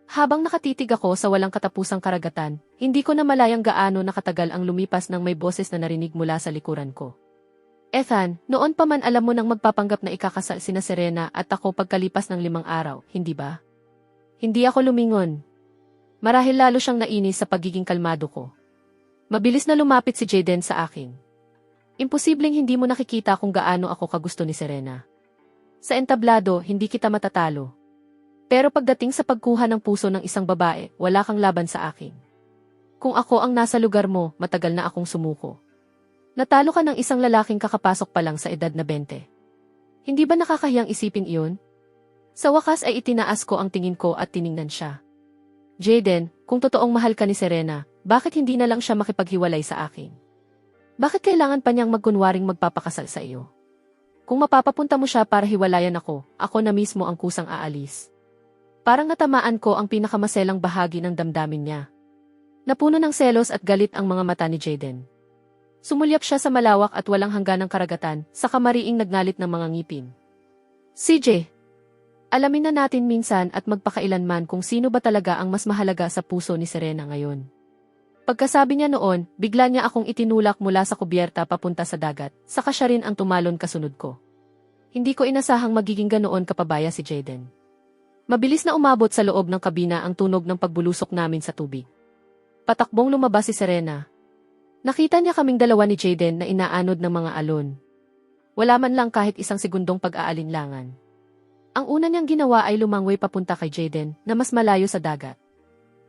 Habang nakatitig ako sa walang katapusang karagatan, hindi ko na malayang gaano nakatagal ang lumipas nang may boses na narinig mula sa likuran ko. Ethan, noon pa man alam mo nang magpapanggap na ikakasal sina Serena at ako pagkalipas ng 5 araw, hindi ba? Hindi ako lumingon. Marahil lalo siyang nainis sa pagiging kalmado ko. Mabilis na lumapit si Jaden sa akin. Imposibleng hindi mo nakikita kung gaano ako kagusto ni Serena. Sa entablado, hindi kita matatalo. Pero pagdating sa pagkuha ng puso ng isang babae, wala kang laban sa akin. Kung ako ang nasa lugar mo, matagal na akong sumuko. Natalo ka ng isang lalaking kakapasok pa lang sa edad na 20. Hindi ba nakakahiyang isipin iyon? Sa wakas ay itinaas ko ang tingin ko at tiningnan siya. Jaden, kung totoong mahal ka ni Serena, bakit hindi na lang siya makipaghiwalay sa akin? Bakit kailangan pa niyang magkunwaring magpapakasal sa iyo? Kung mapapapunta mo siya para hiwalayan ako na mismo ang kusang aalis. Parang natamaan ko ang pinakamaselang bahagi ng damdamin niya. Napuno ng selos at galit ang mga mata ni Jaden. Sumulyap siya sa malawak at walang hangganang karagatan, sa kamariing nagngalit ng mga ngipin. CJ, alamin na natin minsan at magpakailanman kung sino ba talaga ang mas mahalaga sa puso ni Serena ngayon. Pagkasabi niya noon, bigla niya akong itinulak mula sa kubyerta papunta sa dagat, saka siya rin ang tumalon kasunod ko. Hindi ko inasahang magiging ganoon kapabaya si Jaden. Mabilis na umabot sa loob ng kabina ang tunog ng pagbulusok namin sa tubig. Patakbong lumabas si Serena. Nakita niya kaming dalawa ni Jaden na inaanod ng mga alon. Wala man lang kahit isang segundong pag-aalinlangan. Ang una niyang ginawa ay lumangway papunta kay Jaden na mas malayo sa dagat.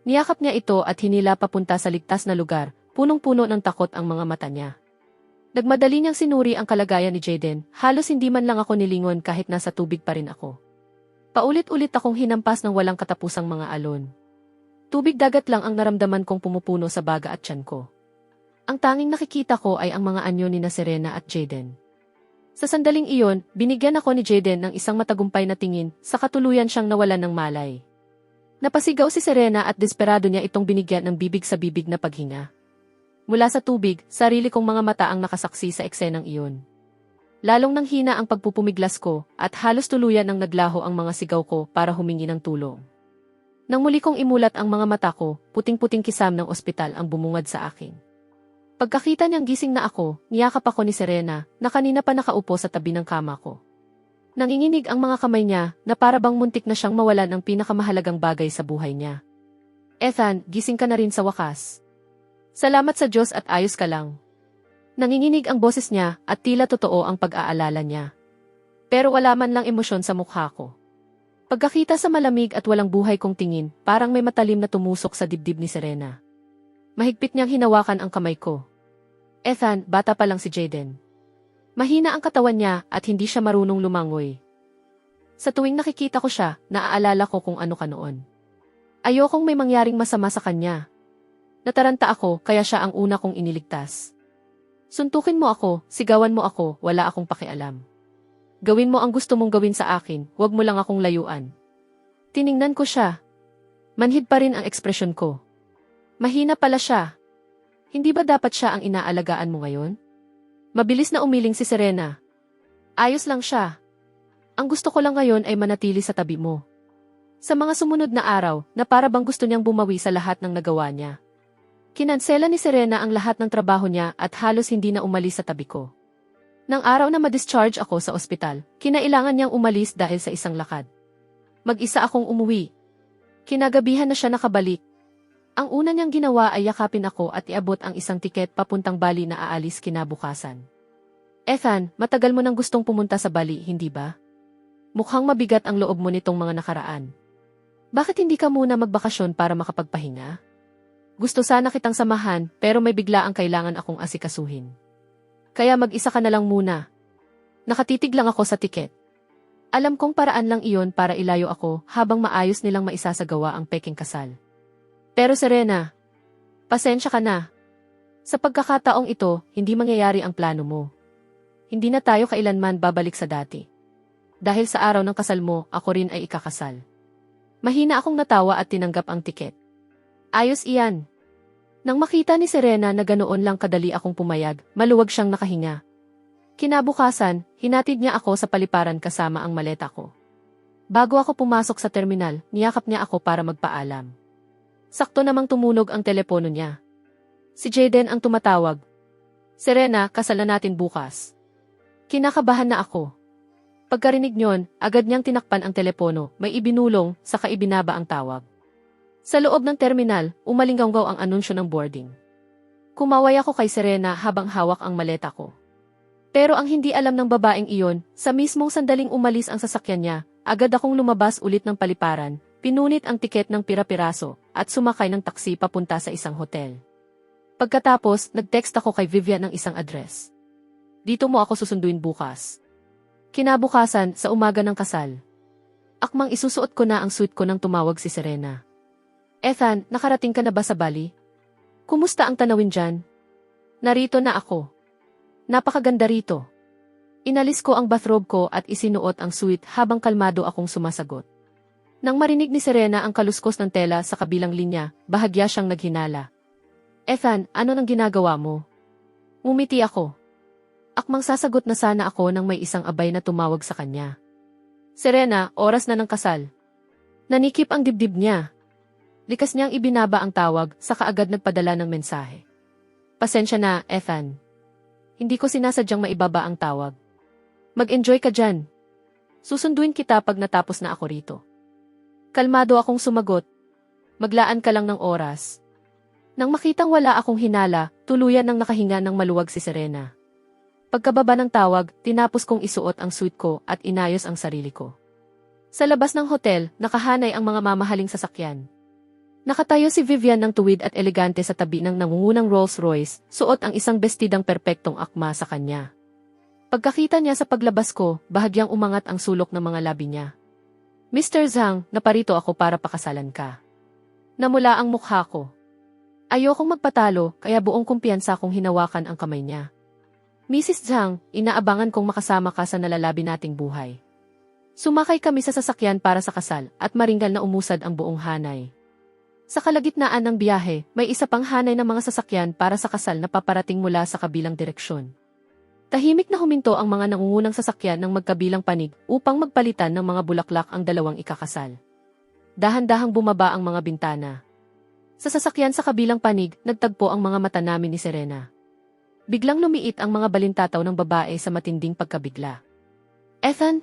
Niyakap niya ito at hinila papunta sa ligtas na lugar, punong-puno ng takot ang mga mata niya. Nagmadali niyang sinuri ang kalagayan ni Jaden, halos hindi man lang ako nilingon kahit nasa tubig pa rin ako. Paulit-ulit akong hinampas ng walang katapusang mga alon. Tubig dagat lang ang naramdaman kong pumupuno sa baga at tiyan ko. Ang tanging nakikita ko ay ang mga anyo ni Serena at Jaden. Sa sandaling iyon, binigyan ako ni Jaden ng isang matagumpay na tingin, sa katuluyan siyang nawalan ng malay. Napasigaw si Serena at desperado niya itong binigyan ng bibig sa bibig na paghinga. Mula sa tubig, sarili kong mga mata ang nakasaksi sa eksenang iyon. Lalong nanghina ang pagpupumiglas ko at halos tuluyan ng naglaho ang mga sigaw ko para humingi ng tulong. Nang muli kong imulat ang mga mata ko, puting-puting kisam ng ospital ang bumungad sa akin. Pagkakita niyang gising na ako, niyakap ako ni Serena, na kanina pa nakaupo sa tabi ng kama ko. Nanginginig ang mga kamay niya, na para bang muntik na siyang mawalan ng pinakamahalagang bagay sa buhay niya. Ethan, gising ka na rin sa wakas. Salamat sa Diyos at ayos ka lang. Nanginginig ang boses niya at tila totoo ang pag-aalala niya. Pero wala man lang emosyon sa mukha ko. Pagkakita sa malamig at walang buhay kong tingin, parang may matalim na tumusok sa dibdib ni Serena. Mahigpit niyang hinawakan ang kamay ko. Ethan, bata pa lang si Jaden. Mahina ang katawan niya at hindi siya marunong lumangoy. Sa tuwing nakikita ko siya, naaalala ko kung ano ka noon. Ayokong may mangyaring masama sa kanya. Nataranta ako, kaya siya ang una kong iniligtas. Suntukin mo ako, sigawan mo ako, wala akong pakialam. Gawin mo ang gusto mong gawin sa akin, huwag mo lang akong layuan. Tiningnan ko siya. Manhid pa rin ang ekspresyon ko. Mahina pala siya. Hindi ba dapat siya ang inaalagaan mo ngayon? Mabilis na umiling si Serena. Ayos lang siya. Ang gusto ko lang ngayon ay manatili sa tabi mo. Sa mga sumunod na araw, na para bang gusto niyang bumawi sa lahat ng nagawa niya. Kinansela ni Serena ang lahat ng trabaho niya at halos hindi na umalis sa tabi ko. Nang araw na ma-discharge ako sa ospital, kinailangan niyang umalis dahil sa isang lakad. Mag-isa akong umuwi. Kinagabihan na siya nakabalik. Ang una niyang ginawa ay yakapin ako at iabot ang isang tiket papuntang Bali na aalis kinabukasan. Ethan, matagal mo nang gustong pumunta sa Bali, hindi ba? Mukhang mabigat ang loob mo nitong mga nakaraan. Bakit hindi ka muna magbakasyon para makapagpahinga? Gusto sana kitang samahan, pero may bigla ang kailangan akong asikasuhin. Kaya mag-isa ka na lang muna. Nakatitig lang ako sa tiket. Alam kong paraan lang iyon para ilayo ako habang maayos nilang maisasagawa ang peking kasal. Pero Serena, pasensya ka na. Sa pagkakataong ito, hindi mangyayari ang plano mo. Hindi na tayo kailanman babalik sa dati. Dahil sa araw ng kasal mo, ako rin ay ikakasal. Mahina akong natawa at tinanggap ang tiket. Ayos iyan. Nang makita ni Serena na ganoon lang kadali akong pumayag, maluwag siyang nakahinga. Kinabukasan, hinatid niya ako sa paliparan kasama ang maleta ko. Bago ako pumasok sa terminal, niyakap niya ako para magpaalam. Sakto namang tumunog ang telepono niya. Si Jaden ang tumatawag. Serena, kasal na natin bukas. Kinakabahan na ako. Pagkarinig niyon, agad niyang tinakpan ang telepono, may ibinulong, saka ibinaba ang tawag. Sa loob ng terminal, umalinggaw ang anunsyo ng boarding. Kumaway ako kay Serena habang hawak ang maleta ko. Pero ang hindi alam ng babaeng iyon, sa mismong sandaling umalis ang sasakyan niya, agad akong lumabas ulit ng paliparan, Pinunit ang tiket ng pira-piraso at sumakay ng taksi papunta sa isang hotel. Pagkatapos, nag-text ako kay Vivian ng isang address. Dito mo ako susunduin bukas. Kinabukasan, sa umaga ng kasal. Akmang isusuot ko na ang suit ko nang tumawag si Serena. Ethan, nakarating ka na ba sa Bali? Kumusta ang tanawin dyan? Narito na ako. Napakaganda rito. Inalis ko ang bathrobe ko at isinuot ang suit habang kalmado akong sumasagot. Nang marinig ni Serena ang kaluskos ng tela sa kabilang linya, bahagya siyang naghinala. Ethan, ano nang ginagawa mo? Umiti ako. Akmang sasagot na sana ako nang may isang abay na tumawag sa kanya. Serena, oras na ng kasal. Nanikip ang dibdib niya. Likas niyang ibinaba ang tawag, saka agad nagpadala ng mensahe. Pasensya na, Ethan. Hindi ko sinasadyang maibaba ang tawag. Mag-enjoy ka dyan. Susunduin kita pag natapos na ako rito. Kalmado akong sumagot. Maglaan ka lang ng oras. Nang makitang wala akong hinala, tuluyan nang nakahinga ng maluwag si Serena. Pagkababa ng tawag, tinapos kong isuot ang suit ko at inayos ang sarili ko. Sa labas ng hotel, nakahanay ang mga mamahaling sasakyan. Nakatayo si Vivian ng tuwid at elegante sa tabi ng nangungunang Rolls-Royce, suot ang isang bestidang perpektong akma sa kanya. Pagkakita niya sa paglabas ko, bahagyang umangat ang sulok ng mga labi niya. Mr. Zhang, naparito ako para pakasalan ka. Namula ang mukha ko. Ayokong magpatalo, kaya buong kumpiyansa kong hinawakan ang kamay niya. Mrs. Zhang, inaabangan kong makasama ka sa nalalabi nating buhay. Sumakay kami sa sasakyan para sa kasal at maringgal na umusad ang buong hanay. Sa kalagitnaan ng biyahe, may isa pang hanay ng mga sasakyan para sa kasal na paparating mula sa kabilang direksyon. Tahimik na huminto ang mga nangungunang sasakyan ng magkabilang panig upang magpalitan ng mga bulaklak ang dalawang ikakasal. Dahan-dahang bumaba ang mga bintana. Sa sasakyan sa kabilang panig, nagtagpo ang mga mata namin ni Serena. Biglang lumiit ang mga balintataw ng babae sa matinding pagkabigla. Ethan?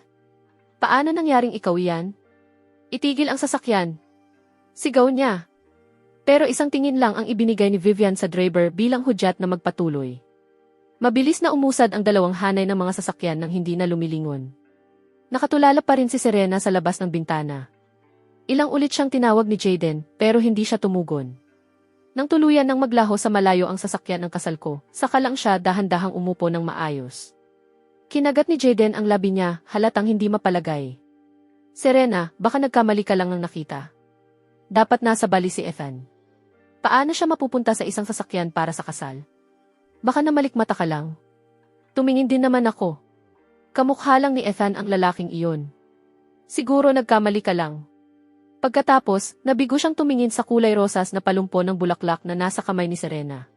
Paano nangyaring ikaw yan? Itigil ang sasakyan. Sigaw niya. Pero isang tingin lang ang ibinigay ni Vivian sa driver bilang hudyat na magpatuloy. Mabilis na umusad ang dalawang hanay ng mga sasakyan nang hindi na lumilingon. Nakatulala pa rin si Serena sa labas ng bintana. Ilang ulit siyang tinawag ni Jaden, pero hindi siya tumugon. Nang tuluyan ng maglaho sa malayo ang sasakyan ng kasal ko, saka lang siya dahan-dahang umupo ng maayos. Kinagat ni Jaden ang labi niya, halatang hindi mapalagay. Serena, baka nagkamali ka lang ng nakita. Dapat nasa Bali si Ethan. Paano siya mapupunta sa isang sasakyan para sa kasal? Baka namalikmata ka lang. Tumingin din naman ako. Kamukha lang ni Ethan ang lalaking iyon. Siguro nagkamali ka lang. Pagkatapos, nabigo siyang tumingin sa kulay rosas na palumpo ng bulaklak na nasa kamay ni Serena.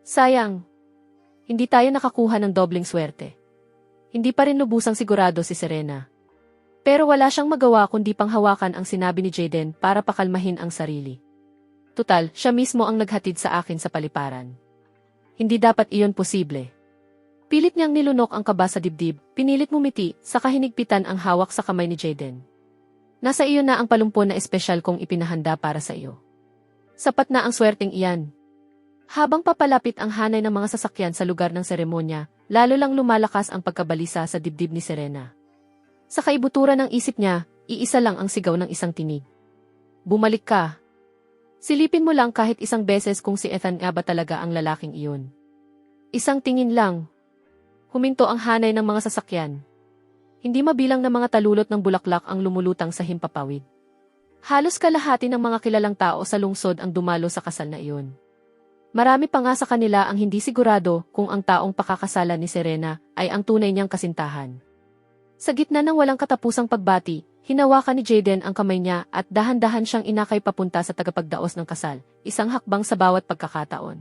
Sayang. Hindi tayo nakakuha ng dobleng swerte. Hindi pa rin lubusang sigurado si Serena. Pero wala siyang magawa kundi panghawakan ang sinabi ni Jaden para pakalmahin ang sarili. Tutal, siya mismo ang naghatid sa akin sa paliparan. Hindi dapat iyon posible. Pilit niyang nilunok ang kaba sa dibdib, pinilit mumiti, saka hinigpitan ang hawak sa kamay ni Jaden. Nasa iyo na ang palumpo na espesyal kong ipinahanda para sa iyo. Sapat na ang swerteng iyan. Habang papalapit ang hanay ng mga sasakyan sa lugar ng seremonya, lalo lang lumalakas ang pagkabalisa sa dibdib ni Serena. Sa kaibuturan ng isip niya, iisa lang ang sigaw ng isang tinig. Bumalik ka. Silipin mo lang kahit isang beses kung si Ethan nga ba talaga ang lalaking iyon. Isang tingin lang. Huminto ang hanay ng mga sasakyan. Hindi mabilang na mga talulot ng bulaklak ang lumulutang sa himpapawid. Halos kalahati ng mga kilalang tao sa lungsod ang dumalo sa kasal na iyon. Marami pa nga sa kanila ang hindi sigurado kung ang taong pakakasalan ni Serena ay ang tunay niyang kasintahan. Sa gitna ng walang katapusang pagbati, hinawakan ni Jaden ang kamay niya at dahan-dahan siyang inakay papunta sa tagapagdaos ng kasal, isang hakbang sa bawat pagkakataon.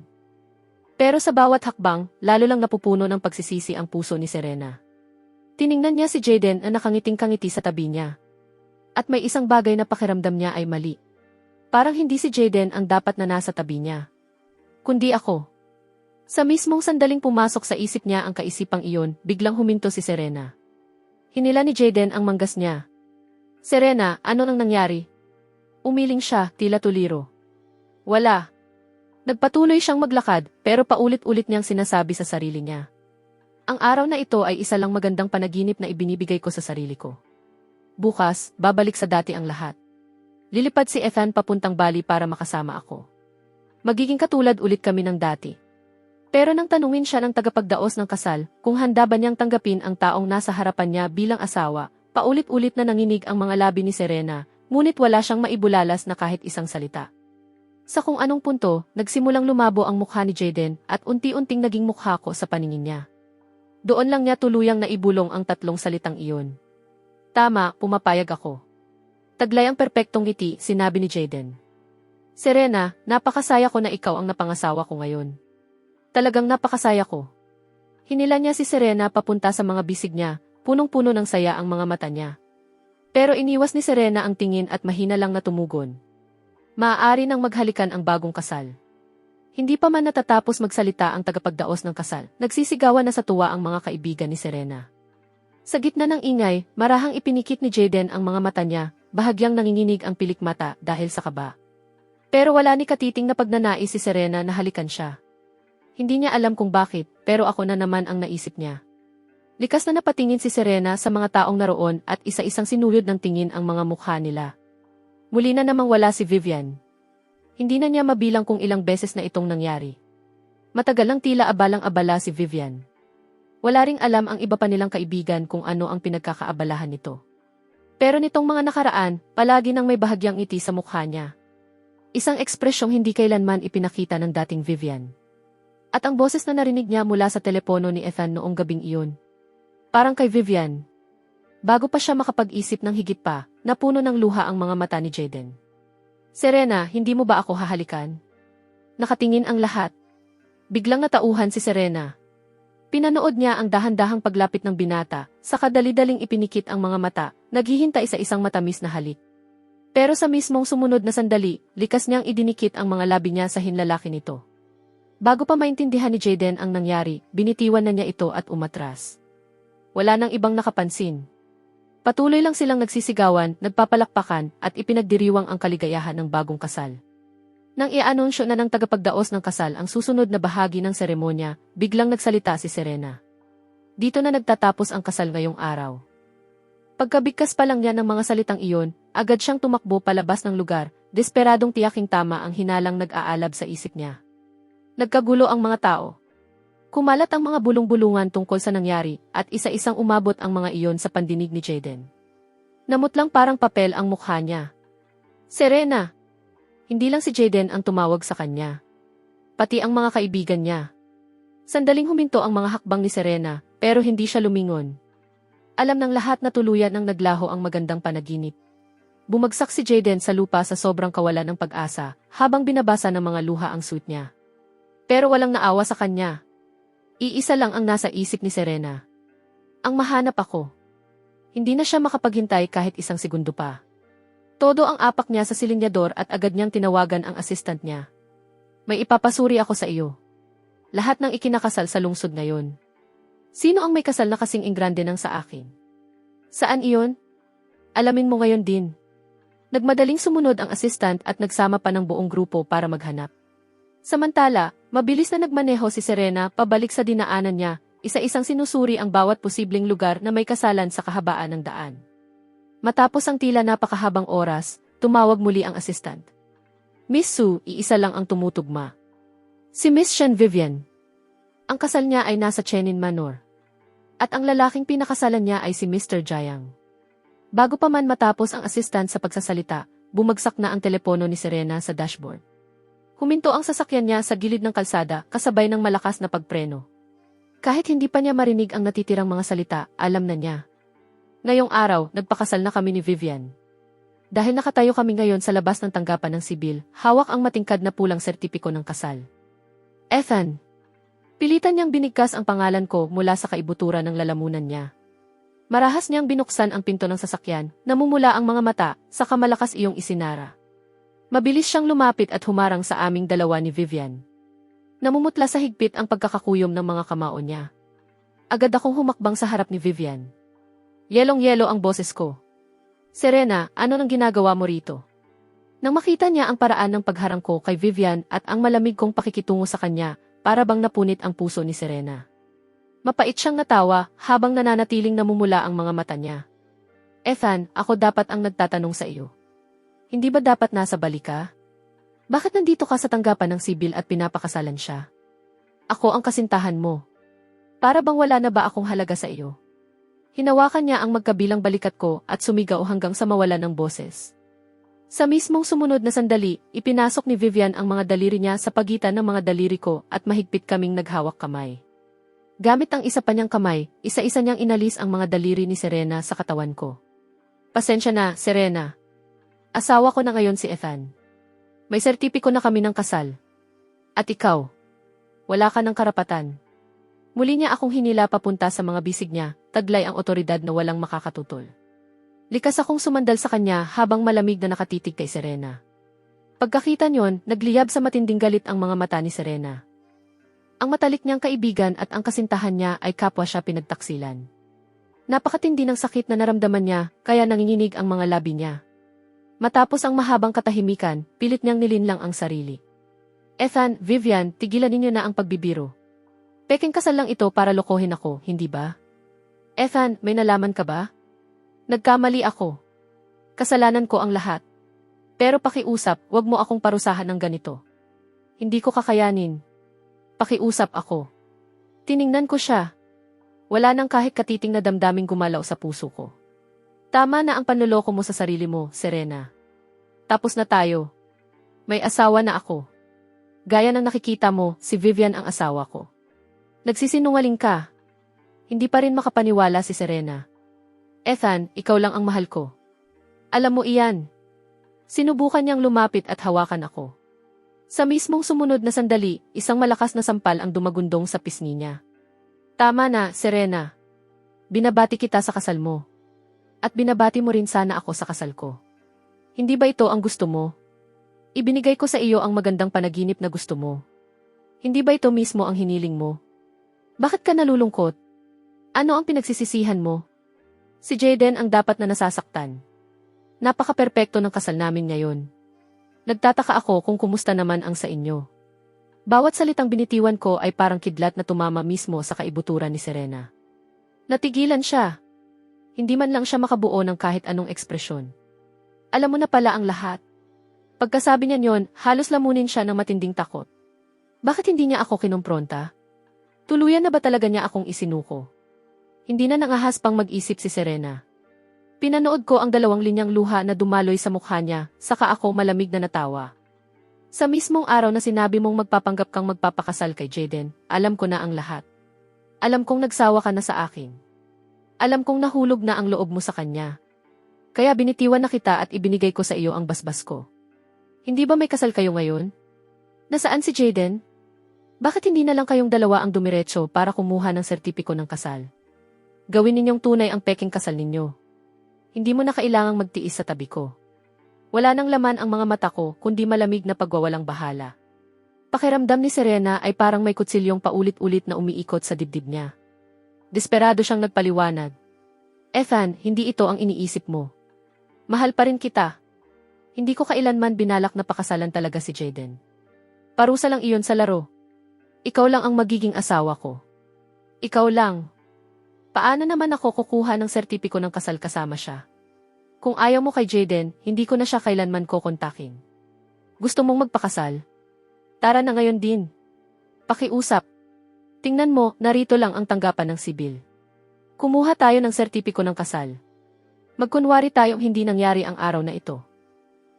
Pero sa bawat hakbang, lalo lang napupuno ng pagsisisi ang puso ni Serena. Tiningnan niya si Jaden na nakangiting-kangiti sa tabi niya. At may isang bagay na pakiramdam niya ay mali. Parang hindi si Jaden ang dapat na nasa tabi niya, kundi ako. Sa mismong sandaling pumasok sa isip niya ang kaisipang iyon, biglang huminto si Serena. Hinila ni Jaden ang manggas niya. Serena, ano nang nangyari? Umiling siya, tila tuliro. Wala. Nagpatuloy siyang maglakad, pero paulit-ulit niyang sinasabi sa sarili niya. Ang araw na ito ay isa lang magandang panaginip na ibinibigay ko sa sarili ko. Bukas, babalik sa dati ang lahat. Lilipad si Ethan papuntang Bali para makasama ako. Magiging katulad ulit kami ng dati. Pero nang tanungin siya ng tagapagdaos ng kasal kung handa ba niyang tanggapin ang taong nasa harapan niya bilang asawa, paulit-ulit na nanginig ang mga labi ni Serena, ngunit wala siyang maibulalas na kahit isang salita. Sa kung anong punto, nagsimulang lumabo ang mukha ni Jaden at unti-unting naging mukha ko sa paningin niya. Doon lang niya tuluyang naibulong ang tatlong salitang iyon. Tama, pumapayag ako. Taglay ang perpektong ngiti, sinabi ni Jaden. Serena, napakasaya ko na ikaw ang napangasawa ko ngayon. Talagang napakasaya ko. Hinila niya si Serena papunta sa mga bisig niya, punong-puno ng saya ang mga mata niya. Pero iniwas ni Serena ang tingin at mahina lang na tumugon. Maaari nang maghalikan ang bagong kasal. Hindi pa man natatapos magsalita ang tagapagdaos ng kasal, nagsisigawan na sa tuwa ang mga kaibigan ni Serena. Sa gitna ng ingay, marahang ipinikit ni Jaden ang mga mata niya, bahagyang nanginginig ang pilik mata dahil sa kaba. Pero wala ni katiting na pagnanais si Serena na halikan siya. Hindi niya alam kung bakit, pero ako na naman ang naisip niya. Likas na napatingin si Serena sa mga taong naroon at isa-isang sinulid ng tingin ang mga mukha nila. Muli na namang wala si Vivian. Hindi na niya mabilang kung ilang beses na itong nangyari. Matagal lang tila abalang-abala si Vivian. Wala ring alam ang iba pa nilang kaibigan kung ano ang pinagkakaabalahan nito. Pero nitong mga nakaraan, palagi nang may bahagyang ngiti sa mukha niya. Isang ekspresyong hindi kailanman ipinakita ng dating Vivian. At ang boses na narinig niya mula sa telepono ni Ethan noong gabing iyon. Parang kay Vivian. Bago pa siya makapag-isip ng higit pa, napuno ng luha ang mga mata ni Jaden. Serena, hindi mo ba ako hahalikan? Nakatingin ang lahat. Biglang natauhan si Serena. Pinanood niya ang dahan-dahang paglapit ng binata, saka dali-daling ipinikit ang mga mata, naghihintay sa isang matamis na halik. Pero sa mismong sumunod na sandali, likas niyang idinikit ang mga labi niya sa hinlalaki nito. Bago pa maintindihan ni Jaden ang nangyari, binitiwan na niya ito at umatras. Wala nang ibang nakapansin. Patuloy lang silang nagsisigawan, nagpapalakpakan, at ipinagdiriwang ang kaligayahan ng bagong kasal. Nang i-anunsyo na ng tagapagdaos ng kasal ang susunod na bahagi ng seremonya, biglang nagsalita si Serena. Dito na nagtatapos ang kasal ngayong araw. Pagkabigkas pa lang niya ng mga salitang iyon, agad siyang tumakbo palabas ng lugar, desperadong tiyaking tama ang hinalang nag-aalab sa isip niya. Nagkagulo ang mga tao. Kumalat ang mga bulong-bulungan tungkol sa nangyari at isa-isang umabot ang mga iyon sa pandinig ni Jaden. Namutlang parang papel ang mukha niya. Serena! Hindi lang si Jaden ang tumawag sa kanya. Pati ang mga kaibigan niya. Sandaling huminto ang mga hakbang ni Serena, pero hindi siya lumingon. Alam ng lahat na tuluyan ang naglaho ang magandang panaginip. Bumagsak si Jaden sa lupa sa sobrang kawalan ng pag-asa, habang binabasa ng mga luha ang suit niya. Pero walang naawa sa kanya. Iisa lang ang nasa isip ni Serena. Ang mahanap ako. Hindi na siya makapaghintay kahit isang segundo pa. Todo ang apak niya sa silinyador at agad niyang tinawagan ang assistant niya. May ipapasuri ako sa iyo. Lahat ng ikinakasal sa lungsod ngayon. Sino ang may kasal na kasing ingrande ng sa akin? Saan iyon? Alamin mo ngayon din. Nagmadaling sumunod ang assistant at nagsama pa ng buong grupo para maghanap. Samantala, mabilis na nagmaneho si Serena pabalik sa dinaanan niya, isa-isang sinusuri ang bawat posibleng lugar na may kasalan sa kahabaan ng daan. Matapos ang tila napakahabang oras, tumawag muli ang assistant. Miss Sue, iisa lang ang tumutugma. Si Miss Shen Vivian. Ang kasal niya ay nasa Chenin Manor. At ang lalaking pinakasalan niya ay si Mr. Jiang. Bago pa man matapos ang assistant sa pagsasalita, bumagsak na ang telepono ni Serena sa dashboard. Huminto ang sasakyan niya sa gilid ng kalsada kasabay ng malakas na pagpreno. Kahit hindi pa niya marinig ang natitirang mga salita, alam na niya. Ngayong araw, nagpakasal na kami ni Vivian. Dahil nakatayo kami ngayon sa labas ng tanggapan ng sibil, hawak ang matingkad na pulang sertipiko ng kasal. Ethan. Pilitan niyang binigkas ang pangalan ko mula sa kaibuturan ng lalamunan niya. Marahas niyang binuksan ang pinto ng sasakyan, namumula ang mga mata, saka malakas iyong isinara. Mabilis siyang lumapit at humarang sa aming dalawa ni Vivian. Namumutla sa higpit ang pagkakakuyom ng mga kamao niya. Agad akong humakbang sa harap ni Vivian. Yelong-yelo ang boses ko. Serena, ano nang ginagawa mo rito? Nang makita niya ang paraan ng pagharang ko kay Vivian at ang malamig kong pakikitungo sa kanya, para bang napunit ang puso ni Serena. Mapait siyang natawa habang nananatiling namumula ang mga mata niya. Ethan, ako dapat ang nagtatanong sa iyo. Hindi ba dapat nasa bali ka? Bakit nandito ka sa tanggapan ng sibil at pinapakasalan siya? Ako ang kasintahan mo. Para bang wala na ba akong halaga sa iyo? Hinawakan niya ang magkabilang balikat ko at sumigaw hanggang sa mawala ng boses. Sa mismong sumunod na sandali, ipinasok ni Vivian ang mga daliri niya sa pagitan ng mga daliri ko at mahigpit kaming naghawak kamay. Gamit ang isa pa niyang kamay, isa-isa niyang inalis ang mga daliri ni Serena sa katawan ko. Pasensya na, Serena. Asawa ko na ngayon si Ethan. May sertipiko na kami ng kasal. At ikaw, wala ka ng karapatan. Muli niya akong hinila papunta sa mga bisig niya, taglay ang otoridad na walang makakatutol. Likas akong sumandal sa kanya habang malamig na nakatitig kay Serena. Pagkakita niyon, nagliyab sa matinding galit ang mga mata ni Serena. Ang matalik niyang kaibigan at ang kasintahan niya ay kapwa siya pinagtaksilan. Napakatindi ng sakit na naramdaman niya, kaya nanginginig ang mga labi niya. Matapos ang mahabang katahimikan, pilit niyang nilinlang ang sarili. Ethan, Vivian, tigilan ninyo na ang pagbibiro. Peking kasal lang ito para lokohin ako, hindi ba? Ethan, may nalaman ka ba? Nagkamali ako. Kasalanan ko ang lahat. Pero pakiusap, wag mo akong parusahan ng ganito. Hindi ko kakayanin. Pakiusap ako. Tiningnan ko siya. Wala nang kahit katiting na damdaming gumalaw sa puso ko. Tama na ang panloloko mo sa sarili mo, Serena. Tapos na tayo. May asawa na ako. Gaya ng nakikita mo, si Vivian ang asawa ko. Nagsisinungaling ka. Hindi pa rin makapaniwala si Serena. Ethan, ikaw lang ang mahal ko. Alam mo iyan. Sinubukan niyang lumapit at hawakan ako. Sa mismong sumunod na sandali, isang malakas na sampal ang dumagundong sa pisngi niya. Tama na, Serena. Binabati kita sa kasal mo. At binabati mo rin sana ako sa kasal ko. Hindi ba ito ang gusto mo? Ibinigay ko sa iyo ang magandang panaginip na gusto mo. Hindi ba ito mismo ang hiniling mo? Bakit ka nalulungkot? Ano ang pinagsisisihan mo? Si Jaden ang dapat na nasasaktan. Napaka-perpekto ng kasal namin ngayon. Nagtataka ako kung kumusta naman ang sa inyo. Bawat salitang binitiwan ko ay parang kidlat na tumama mismo sa kaibuturan ni Serena. Natigilan siya. Hindi man lang siya makabuo ng kahit anong ekspresyon. Alam mo na pala ang lahat. Pagkasabi niya yon, halos lamunin siya ng matinding takot. Bakit hindi niya ako kinumpronta? Tuluyan na ba talaga niya akong isinuko? Hindi na nangahas pang mag-isip si Serena. Pinanood ko ang 2 linyang luha na dumaloy sa mukha niya, saka ako malamig na natawa. Sa mismong araw na sinabi mong magpapanggap kang magpapakasal kay Jaden, alam ko na ang lahat. Alam kong nagsawa ka na sa akin. Alam kong nahulog na ang loob mo sa kanya. Kaya binitiwan na kita at ibinigay ko sa iyo ang basbas ko. Hindi ba may kasal kayo ngayon? Nasaan si Jaden? Bakit hindi na lang kayong dalawa ang dumiretso para kumuha ng sertipiko ng kasal? Gawin ninyong tunay ang peking kasal ninyo. Hindi mo na kailangang magtiis sa tabi ko. Wala nang laman ang mga mata ko kundi malamig na pagwawalang bahala. Pakiramdam ni Serena ay parang may kutsilyong paulit-ulit na umiikot sa dibdib niya. Desperado siyang nagpaliwanag. Ethan, hindi ito ang iniisip mo. Mahal pa rin kita. Hindi ko kailanman binalak na pakasalan talaga si Jaden. Parusa lang iyon sa laro. Ikaw lang ang magiging asawa ko. Ikaw lang. Paano naman ako kukuha ng sertipiko ng kasal kasama siya? Kung ayaw mo kay Jaden, hindi ko na siya kailanman kokontakin. Gusto mong magpakasal? Tara na ngayon din. Pakiusap. Tingnan mo, narito lang ang tanggapan ng sibil. Kumuha tayo ng sertipiko ng kasal. Magkunwari tayong hindi nangyari ang araw na ito.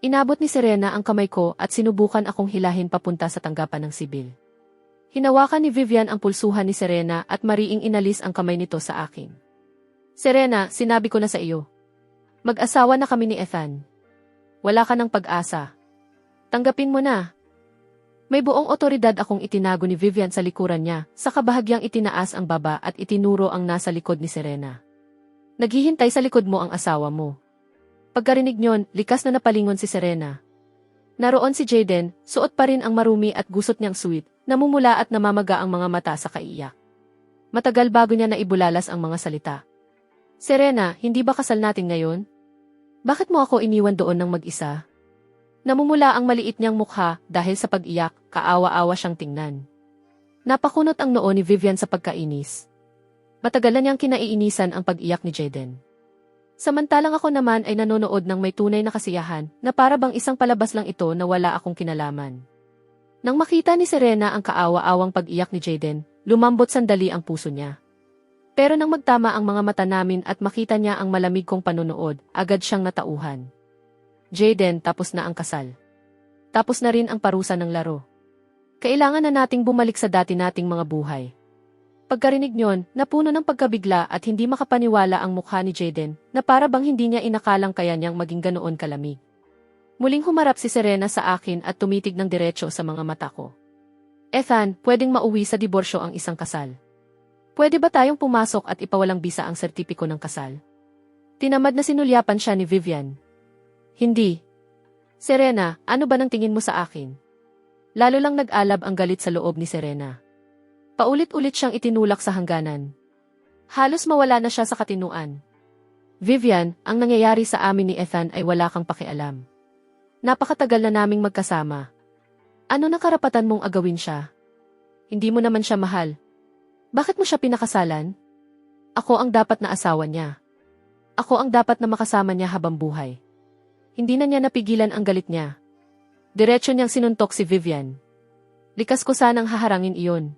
Inabot ni Serena ang kamay ko at sinubukan akong hilahin papunta sa tanggapan ng sibil. Hinawakan ni Vivian ang pulsuhan ni Serena at mariing inalis ang kamay nito sa akin. Serena, sinabi ko na sa iyo. Mag-asawa na kami ni Ethan. Wala ka ng pag-asa. Tanggapin mo na. May buong otoridad akong itinago ni Vivian sa likuran niya, sa kabahagyang itinaas ang baba at itinuro ang nasa likod ni Serena. Naghihintay sa likod mo ang asawa mo. Pagkarinig niyon, likas na napalingon si Serena. Naroon si Jaden, suot pa rin ang marumi at gusot niyang suit, namumula at namamaga ang mga mata sa kaiyak. Matagal bago niya naibulalas ang mga salita. Serena, hindi ba kasal natin ngayon? Bakit mo ako iniwan doon ng mag-isa? Namumula ang maliit niyang mukha dahil sa pag-iyak, kaawa-awa siyang tingnan. Napakunot ang noo ni Vivian sa pagkainis. Matagal na niyang kinaiinisan ang pag-iyak ni Jaden. Samantalang ako naman ay nanonood ng may tunay na kasiyahan na para bang isang palabas lang ito na wala akong kinalaman. Nang makita ni Serena ang kaawa-awang pag-iyak ni Jaden, lumambot sandali ang puso niya. Pero nang magtama ang mga mata namin at makita niya ang malamig kong panonood, agad siyang natauhan. Jaden, tapos na ang kasal. Tapos na rin ang parusa ng laro. Kailangan na nating bumalik sa dati nating mga buhay. Pagkarinig niyon, napuno ng pagkabigla at hindi makapaniwala ang mukha ni Jaden na para bang hindi niya inakalang kaya niyang maging ganoon kalamig. Muling humarap si Serena sa akin at tumitig ng diretso sa mga mata ko. Ethan, pwedeng mauwi sa diborsyo ang isang kasal. Pwede ba tayong pumasok at ipawalang bisa ang sertipiko ng kasal? Tinamad na sinulyapan siya ni Vivian. Hindi. Serena, ano ba nang tingin mo sa akin? Lalo lang nag-alab ang galit sa loob ni Serena. Paulit-ulit siyang itinulak sa hangganan. Halos mawala na siya sa katinuan. Vivian, ang nangyayari sa amin ni Ethan ay wala kang pakialam. Napakatagal na naming magkasama. Ano na karapatan mong agawin siya? Hindi mo naman siya mahal. Bakit mo siya pinakasalan? Ako ang dapat na asawa niya. Ako ang dapat na makasama niya habang buhay. Hindi na niya napigilan ang galit niya. Diretso niyang sinuntok si Vivian. Likas ko sanang haharangin iyon.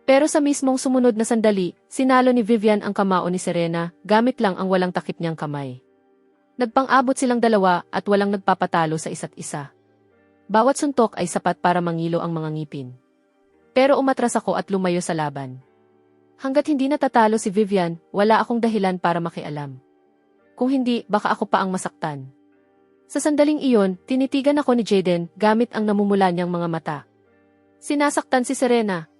Pero sa mismong sumunod na sandali, sinalo ni Vivian ang kamao ni Serena gamit lang ang walang takip niyang kamay. Nagpang-abot silang dalawa at walang nagpapatalo sa isa't isa. Bawat suntok ay sapat para mangilo ang mga ngipin. Pero umatras ako at lumayo sa laban. Hanggat hindi natatalo si Vivian, wala akong dahilan para makialam. Kung hindi, baka ako pa ang masaktan. Sa sandaling iyon, tinitigan ako ni Jaden gamit ang namumula niyang mga mata. Sinasaktan si Serena.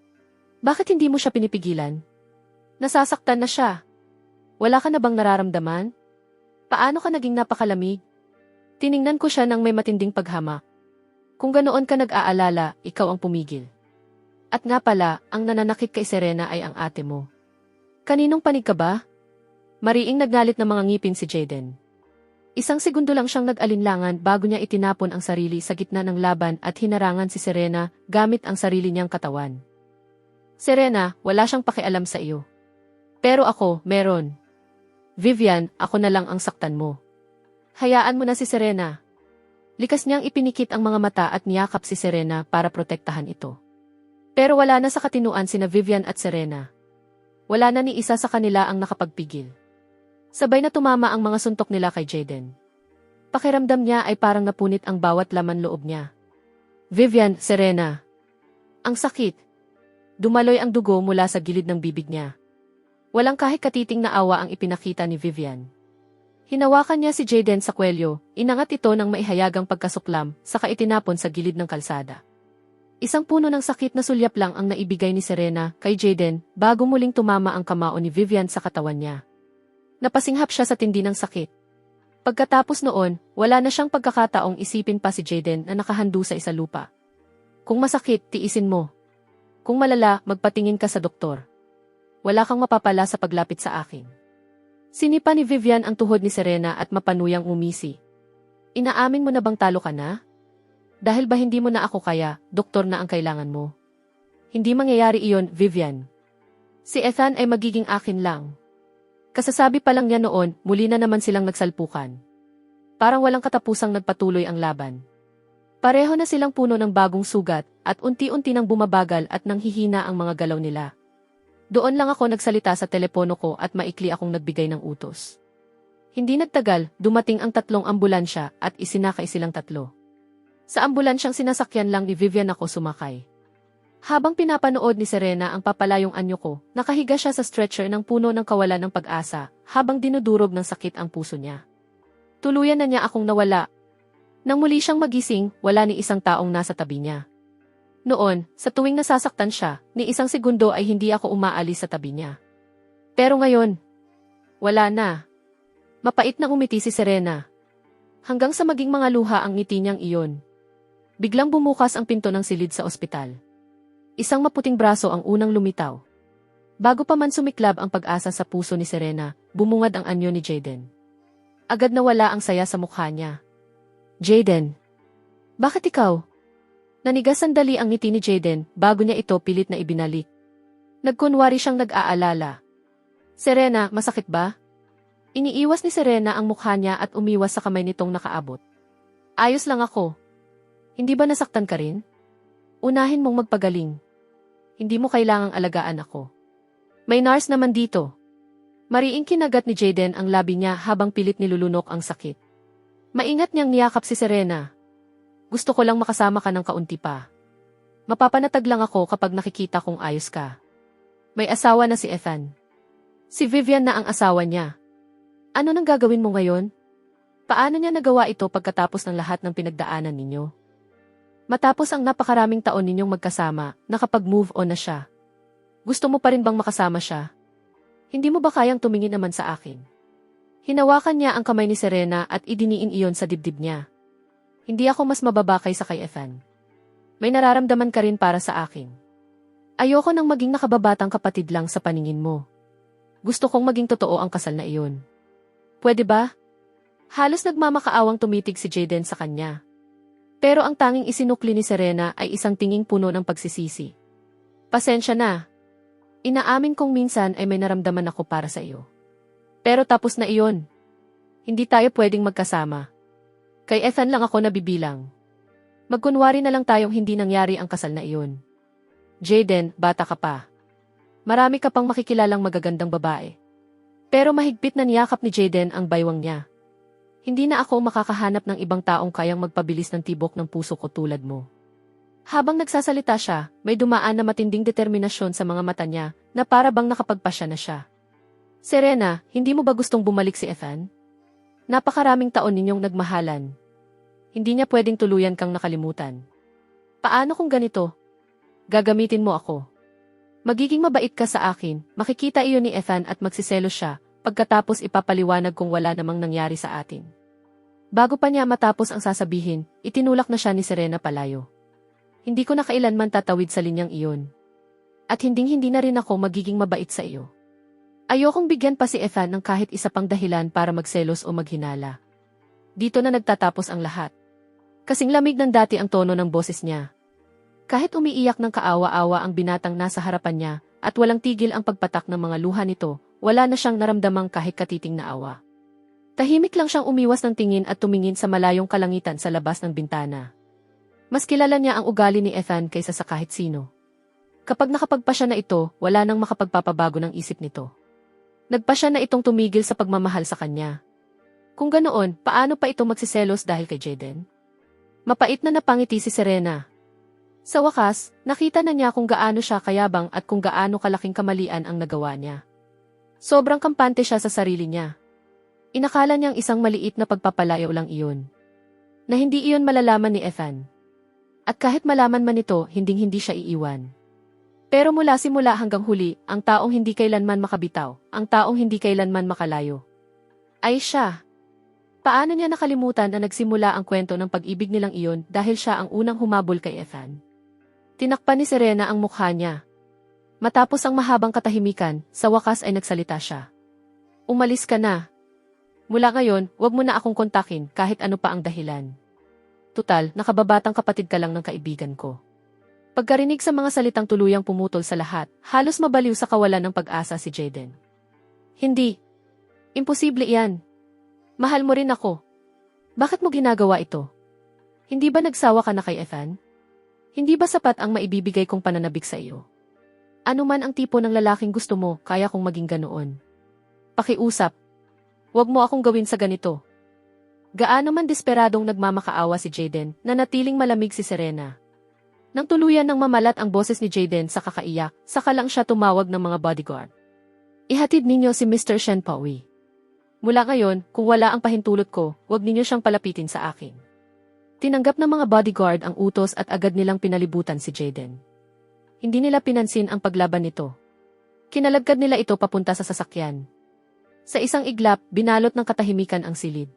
Bakit hindi mo siya pinipigilan? Nasasaktan na siya. Wala ka na bang nararamdaman? Paano ka naging napakalamig? Tiningnan ko siya ng may matinding paghamak. Kung ganoon ka nag-aalala, ikaw ang pumigil. At nga pala, ang nananakit kay Serena ay ang ate mo. Kaninong panig ka ba? Mariing nagnalit ng mga ngipin si Jaden. Isang segundo lang siyang nag-alinlangan bago niya itinapon ang sarili sa gitna ng laban at hinarangan si Serena gamit ang sarili niyang katawan. Serena, wala siyang pakialam sa iyo. Pero ako, meron. Vivian, ako na lang ang saktan mo. Hayaan mo na si Serena. Likas niyang ipinikit ang mga mata at niyakap si Serena para protektahan ito. Pero wala na sa katinuan sina Vivian at Serena. Wala na ni isa sa kanila ang nakapagpigil. Sabay na tumama ang mga suntok nila kay Jaden. Pakiramdam niya ay parang napunit ang bawat laman loob niya. Vivian, Serena. Ang sakit. Dumaloy ang dugo mula sa gilid ng bibig niya. Walang kahit katiting na awa ang ipinakita ni Vivian. Hinawakan niya si Jaden sa kwelyo, inangat ito ng maihayagang pagkasuklam, saka itinapon sa gilid ng kalsada. Isang puno ng sakit na sulyap lang ang naibigay ni Serena kay Jaden bago muling tumama ang kamao ni Vivian sa katawan niya. Napasinghap siya sa tindi ng sakit. Pagkatapos noon, wala na siyang pagkakataong isipin pa si Jaden na nakahandu sa isalupa. Kung masakit, tiisin mo. Kung malala, magpatingin ka sa doktor. Wala kang mapapala sa paglapit sa akin. Sinipa ni Vivian ang tuhod ni Serena at mapanuyang umisi. Inaamin mo na bang talo ka na? Dahil ba hindi mo na ako kaya, doktor na ang kailangan mo? Hindi mangyayari iyon, Vivian. Si Ethan ay magiging akin lang. Kasasabi pa lang niya noon, muli na naman silang nagsalpukan. Parang walang katapusang nagpatuloy ang laban. Pareho na silang puno ng bagong sugat at unti-unti nang bumabagal at nanghihina ang mga galaw nila. Doon lang ako nagsalita sa telepono ko at maikli akong nagbigay ng utos. Hindi nagtagal, dumating ang 3 ambulansya at isinakay silang 3. Sa ambulansyang sinasakyan lang ni Vivian ako sumakay. Habang pinapanood ni Serena ang papalayong anyo ko, nakahiga siya sa stretcher ng puno ng kawalan ng pag-asa habang dinudurog ng sakit ang puso niya. Tuluyan na niya akong nawala. Nang muli siyang magising, wala ni isang taong nasa tabi niya. Noon, sa tuwing nasasaktan siya, ni isang segundo ay hindi ako umaalis sa tabi niya. Pero ngayon, wala na. Mapait na umiti si Serena. Hanggang sa maging mga luha ang ngiti niyang iyon. Biglang bumukas ang pinto ng silid sa ospital. Isang maputing braso ang unang lumitaw. Bago pa man sumiklab ang pag-asa sa puso ni Serena, bumungad ang anyo ni Jaden. Agad nawala ang saya sa mukha niya. Jaden, bakit ikaw? Nanigas sandali ang ngiti ni Jaden bago niya ito pilit na ibinalik. Nagkunwari siyang nag-aalala. Serena, masakit ba? Iniiwas ni Serena ang mukha niya at umiwas sa kamay nitong nakaabot. Ayos lang ako. Hindi ba nasaktan ka rin? Unahin mong magpagaling. Hindi mo kailangang alagaan ako. May nurse naman dito. Mariing kinagat ni Jaden ang labi niya habang pilit nilulunok ang sakit. Maingat niyang niyakap si Serena. Gusto ko lang makasama ka ng kaunti pa. Mapapanatag lang ako kapag nakikita kong ayos ka. May asawa na si Ethan. Si Vivian na ang asawa niya. Ano nang gagawin mo ngayon? Paano niya nagawa ito pagkatapos ng lahat ng pinagdaanan ninyo? Matapos ang napakaraming taon ninyong magkasama, nakapag-move on na siya. Gusto mo pa rin bang makasama siya? Hindi mo ba kayang tumingin naman sa akin? Hinawakan niya ang kamay ni Serena at idiniin iyon sa dibdib niya. Hindi ako mas mababa kaysa kay Ethan. May nararamdaman ka rin para sa akin. Ayoko nang maging nakababatang kapatid lang sa paningin mo. Gusto kong maging totoo ang kasal na iyon. Pwede ba? Halos nagmamakaawang tumitig si Jaden sa kanya. Pero ang tanging isinukli ni Serena ay isang tinging puno ng pagsisisi. Pasensya na. Inaamin kong minsan ay may naramdaman ako para sa iyo. Pero tapos na iyon. Hindi tayo pwedeng magkasama. Kay Ethan lang ako nabibilang. Magkunwari na lang tayong hindi nangyari ang kasal na iyon. Jaden, bata ka pa. Marami ka pang makikilalang magagandang babae. Pero mahigpit na niyakap ni Jaden ang baywang niya. Hindi na ako makakahanap ng ibang taong kayang magpabilis ng tibok ng puso ko tulad mo. Habang nagsasalita siya, may dumaan na matinding determinasyon sa mga mata niya na para bang nakapagpasya na siya. Serena, hindi mo ba gustong bumalik si Ethan? Napakaraming taon ninyong nagmahalan. Hindi niya pwedeng tuluyan kang nakalimutan. Paano kung ganito? Gagamitin mo ako. Magiging mabait ka sa akin, makikita iyon ni Ethan at magsiselos siya, pagkatapos ipapaliwanag kung wala namang nangyari sa atin. Bago pa niya matapos ang sasabihin, itinulak na siya ni Serena palayo. Hindi ko na kailanman tatawid sa linyang iyon. At hinding-hindi na rin ako magiging mabait sa iyo. Ayokong bigyan pa si Ethan ng kahit isa pang dahilan para magselos o maghinala. Dito na nagtatapos ang lahat. Kasing lamig ng dati ang tono ng boses niya. Kahit umiiyak ng kaawa-awa ang binatang nasa harapan niya at walang tigil ang pagpatak ng mga luha nito, wala na siyang naramdamang kahit katiting na awa. Tahimik lang siyang umiwas ng tingin at tumingin sa malayong kalangitan sa labas ng bintana. Mas kilala niya ang ugali ni Ethan kaysa sa kahit sino. Kapag nakapagpasya na ito, wala nang makapagpapabago ng isip nito. Nagpasya na itong tumigil sa pagmamahal sa kanya. Kung ganoon, paano pa ito magsiselos dahil kay Jaden? Mapait na napangiti si Serena. Sa wakas, nakita na niya kung gaano siya kayabang at kung gaano kalaking kamalian ang nagawa niya. Sobrang kampante siya sa sarili niya. Inakala niyang isang maliit na pagpapalayo lang iyon. Na hindi iyon malalaman ni Ethan. At kahit malaman man ito, hinding-hindi siya iiwan. Pero mula simula hanggang huli, ang taong hindi kailanman makabitaw, ang taong hindi kailanman makalayo, ay siya. Paano niya nakalimutan na nagsimula ang kwento ng pag-ibig nilang iyon dahil siya ang unang humabol kay Ethan? Tinakpan ni Serena ang mukha niya. Matapos ang mahabang katahimikan, sa wakas ay nagsalita siya. Umalis ka na. Mula ngayon, wag mo na akong kontakin kahit ano pa ang dahilan. Tutal, nakababatang kapatid ka lang ng kaibigan ko. Pagkarinig sa mga salitang tuluyang pumutol sa lahat, halos mabaliw sa kawalan ng pag-asa si Jaden. Hindi. Imposible iyan. Mahal mo rin ako. Bakit mo ginagawa ito? Hindi ba nagsawa ka na kay Ethan? Hindi ba sapat ang maibibigay kong pananabik sa iyo? Ano man ang tipo ng lalaking gusto mo, kaya kong maging ganoon. Pakiusap. Huwag mo akong gawin sa ganito. Gaano man desperadong nagmamakaawa si Jaden, na natiling malamig si Serena. Nang tuluyan ng mamalat ang boses ni Jaden sa kakaiyak, saka lang siya tumawag ng mga bodyguard. Ihatid ninyo si Mr. Shen pauwi. Mula ngayon, kung wala ang pahintulot ko, huwag ninyo siyang palapitin sa akin. Tinanggap ng mga bodyguard ang utos at agad nilang pinalibutan si Jaden. Hindi nila pinansin ang paglaban nito. Kinalagkad nila ito papunta sa sasakyan. Sa isang iglap, binalot ng katahimikan ang silid.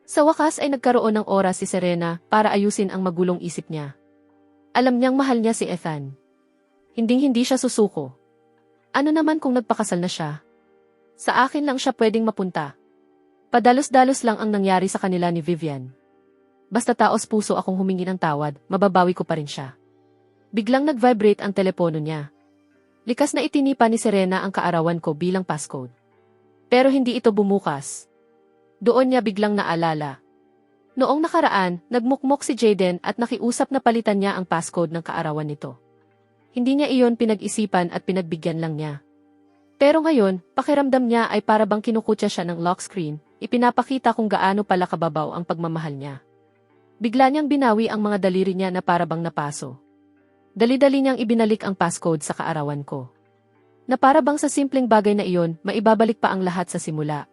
Sa wakas ay nagkaroon ng oras si Serena para ayusin ang magulong isip niya. Alam niyang mahal niya si Ethan. Hinding-hindi siya susuko. Ano naman kung nagpakasal na siya? Sa akin lang siya pwedeng mapunta. Padalos-dalos lang ang nangyari sa kanila ni Vivian. Basta taos puso akong humingi ng tawad, mababawi ko pa rin siya. Biglang nag-vibrate ang telepono niya. Likas na itinipa ni Serena ang kaarawan ko bilang passcode. Pero hindi ito bumukas. Doon niya biglang naalala. Noong nakaraan, nagmukmok si Jaden at nakiusap na palitan niya ang passcode ng kaarawan nito. Hindi niya iyon pinag-isipan at pinagbigyan lang niya. Pero ngayon, pakiramdam niya ay para bang kinukutya siya ng lock screen, ipinapakita kung gaano pala kababaw ang pagmamahal niya. Bigla niyang binawi ang mga daliri niya na para bang napaso. Dali-dali niyang ibinalik ang passcode sa kaarawan ko. Na para bang sa simpleng bagay na iyon, maibabalik pa ang lahat sa simula.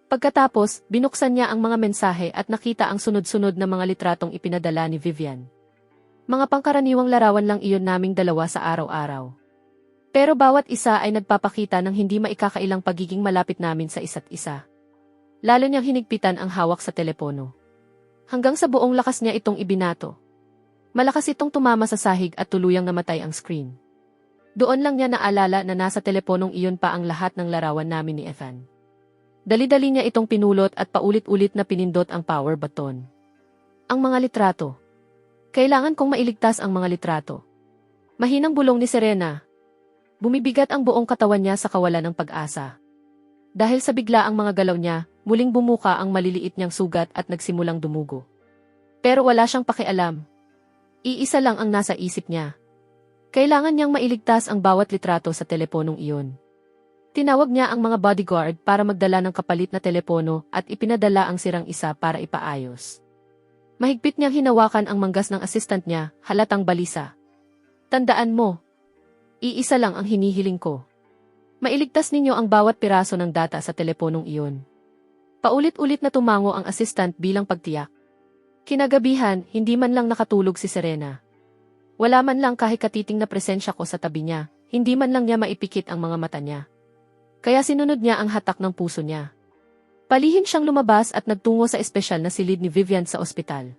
Pagkatapos, binuksan niya ang mga mensahe at nakita ang sunod-sunod na mga litratong ipinadala ni Vivian. Mga pangkaraniwang larawan lang iyon naming dalawa sa araw-araw. Pero bawat isa ay nagpapakita ng hindi maikakailang pagiging malapit namin sa isa't isa. Lalo niyang hinigpitan ang hawak sa telepono. Hanggang sa buong lakas niya itong ibinato. Malakas itong tumama sa sahig at tuluyang namatay ang screen. Doon lang niya naalala na nasa teleponong iyon pa ang lahat ng larawan namin ni Ethan. Dali-dali niya itong pinulot at paulit-ulit na pinindot ang power button. Ang mga litrato. Kailangan kong mailigtas ang mga litrato. Mahinang bulong ni Serena. Bumibigat ang buong katawan niya sa kawalan ng pag-asa. Dahil sa bigla ang mga galaw niya, muling bumuka ang maliliit niyang sugat at nagsimulang dumugo. Pero wala siyang pakialam. Iisa lang ang nasa isip niya. Kailangan niyang mailigtas ang bawat litrato sa teleponong iyon. Tinawag niya ang mga bodyguard para magdala ng kapalit na telepono at ipinadala ang sirang isa para ipaayos. Mahigpit niyang hinawakan ang manggas ng assistant niya, halatang balisa. Tandaan mo, iisa lang ang hinihiling ko. Mailigtas ninyo ang bawat piraso ng data sa teleponong iyon. Paulit-ulit na tumango ang assistant bilang pagtiyak. Kinagabihan, hindi man lang nakatulog si Serena. Wala man lang kahit katiting na presensya ko sa tabi niya, hindi man lang niya maipikit ang mga mata niya. Kaya sinunod niya ang hatak ng puso niya. Palihim siyang lumabas at nagtungo sa espesyal na silid ni Vivian sa ospital.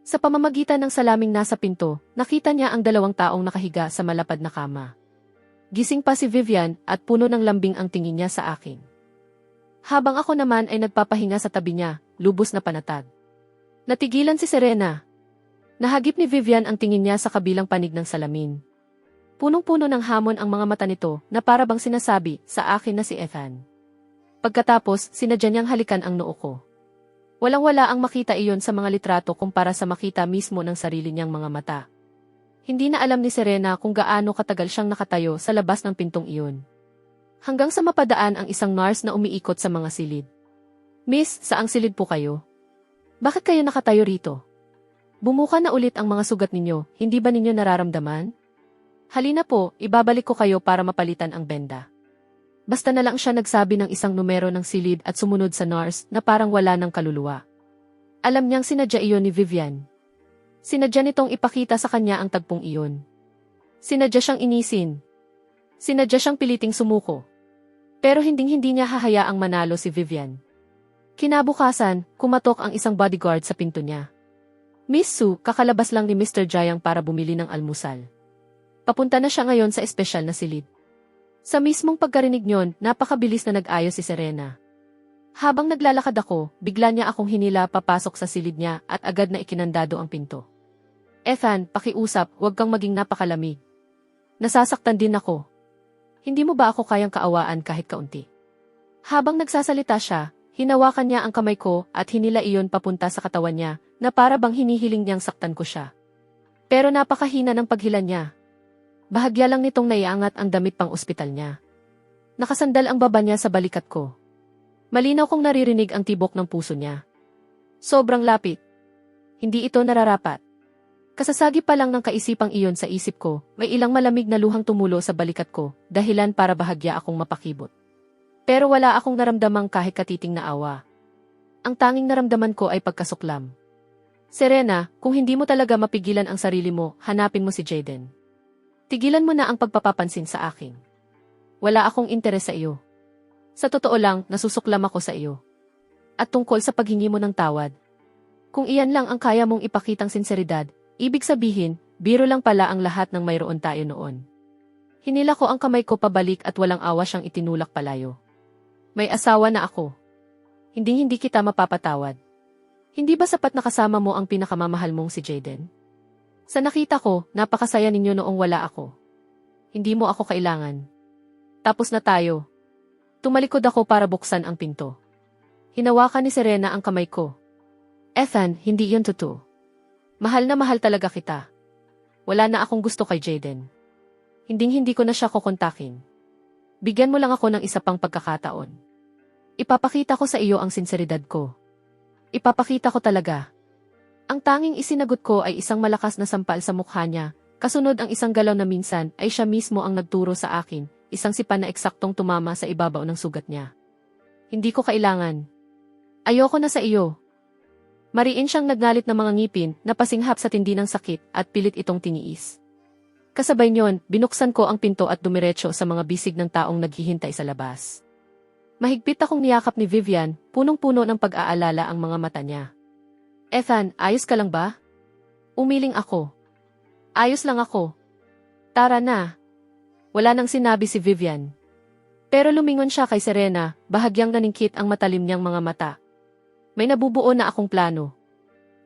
Sa pamamagitan ng salaming nasa pinto, nakita niya ang dalawang taong nakahiga sa malapad na kama. Gising pa si Vivian at puno ng lambing ang tingin niya sa akin. Habang ako naman ay nagpapahinga sa tabi niya, lubos na panatag. Natigilan si Serena. Nahagip ni Vivian ang tingin niya sa kabilang panig ng salamin. Punong-puno ng hamon ang mga mata nito na para bang sinasabi sa akin na si Ethan. Pagkatapos, sinadya niyang halikan ang noo ko. Walang-wala ang makita iyon sa mga litrato kumpara sa makita mismo ng sarili niyang mga mata. Hindi na alam ni Serena kung gaano katagal siyang nakatayo sa labas ng pintong iyon. Hanggang sa mapadaan ang isang nurse na umiikot sa mga silid. Miss, saang silid po kayo? Bakit kayo nakatayo rito? Bumuka na ulit ang mga sugat ninyo, hindi ba ninyo nararamdaman? Halina po, ibabalik ko kayo para mapalitan ang benda. Basta na lang siya nagsabi ng isang numero ng silid at sumunod sa nurse na parang wala ng kaluluwa. Alam niyang sinadya iyon ni Vivian. Sinadya nitong ipakita sa kanya ang tagpong iyon. Sinadya siyang inisin. Sinadya siyang piliting sumuko. Pero hinding-hindi niya hahayaang manalo si Vivian. Kinabukasan, kumatok ang isang bodyguard sa pinto niya. Miss Sue, kakalabas lang ni Mr. Jayang para bumili ng almusal. Papunta na siya ngayon sa espesyal na silid. Sa mismong pagkarinig niyon, napakabilis na nag-ayos si Serena. Habang naglalakad ako, bigla niya akong hinila papasok sa silid niya at agad na ikinandado ang pinto. Ethan, pakiusap, huwag kang maging napakalamig. Nasasaktan din ako. Hindi mo ba ako kayang kaawaan kahit kaunti? Habang nagsasalita siya, hinawakan niya ang kamay ko at hinila iyon papunta sa katawan niya na para bang hinihiling niyang saktan ko siya. Pero napakahina ng paghila niya. Bahagya lang nitong naiangat ang damit pang ospital niya. Nakasandal ang baba niya sa balikat ko. Malinaw kong naririnig ang tibok ng puso niya. Sobrang lapit. Hindi ito nararapat. Kasasagi pa lang ng kaisipang iyon sa isip ko, may ilang malamig na luhang tumulo sa balikat ko, dahilan para bahagya akong mapakibot. Pero wala akong naramdamang kahit katiting na awa. Ang tanging naramdaman ko ay pagkasuklam. Serena, kung hindi mo talaga mapigilan ang sarili mo, hanapin mo si Jaden. Tigilan mo na ang pagpapapansin sa akin. Wala akong interes sa iyo. Sa totoo lang, nasusuklam ako sa iyo. At tungkol sa paghingi mo ng tawad. Kung iyan lang ang kaya mong ipakitang sinseridad, ibig sabihin, biro lang pala ang lahat ng mayroon tayo noon. Hinila ko ang kamay ko pabalik at walang awa siyang itinulak palayo. May asawa na ako. Hindi kita mapapatawad. Hindi ba sapat na kasama mo ang pinakamamahal mong si Jaden? Sa nakita ko, napakasaya ninyo noong wala ako. Hindi mo ako kailangan. Tapos na tayo. Tumalikod ako para buksan ang pinto. Hinawakan ni Serena ang kamay ko. Ethan, hindi yun totoo. Mahal na mahal talaga kita. Wala na akong gusto kay Jaden. Hinding-hindi ko na siya kukontakin. Bigyan mo lang ako ng isa pang pagkakataon. Ipapakita ko sa iyo ang sinseridad ko. Ipapakita ko talaga. Ang tanging isinagot ko ay isang malakas na sampal sa mukha niya, kasunod ang isang galaw na minsan ay siya mismo ang nagturo sa akin, isang sipa na eksaktong tumama sa ibabaw ng sugat niya. Hindi ko kailangan. Ayoko na sa iyo. Mariin siyang nagnalit ng mga ngipin na pasinghap sa tindi ng sakit at pilit itong tiniis. Kasabay niyon, binuksan ko ang pinto at dumiretso sa mga bisig ng taong naghihintay sa labas. Mahigpit akong niyakap ni Vivian, punong-puno ng pag-aalala ang mga mata niya. Ethan, ayos ka lang ba? Umiling ako. Ayos lang ako. Tara na. Wala nang sinabi si Vivian. Pero lumingon siya kay Serena, bahagyang naningkit ang matalim niyang mga mata. May nabubuo na akong plano.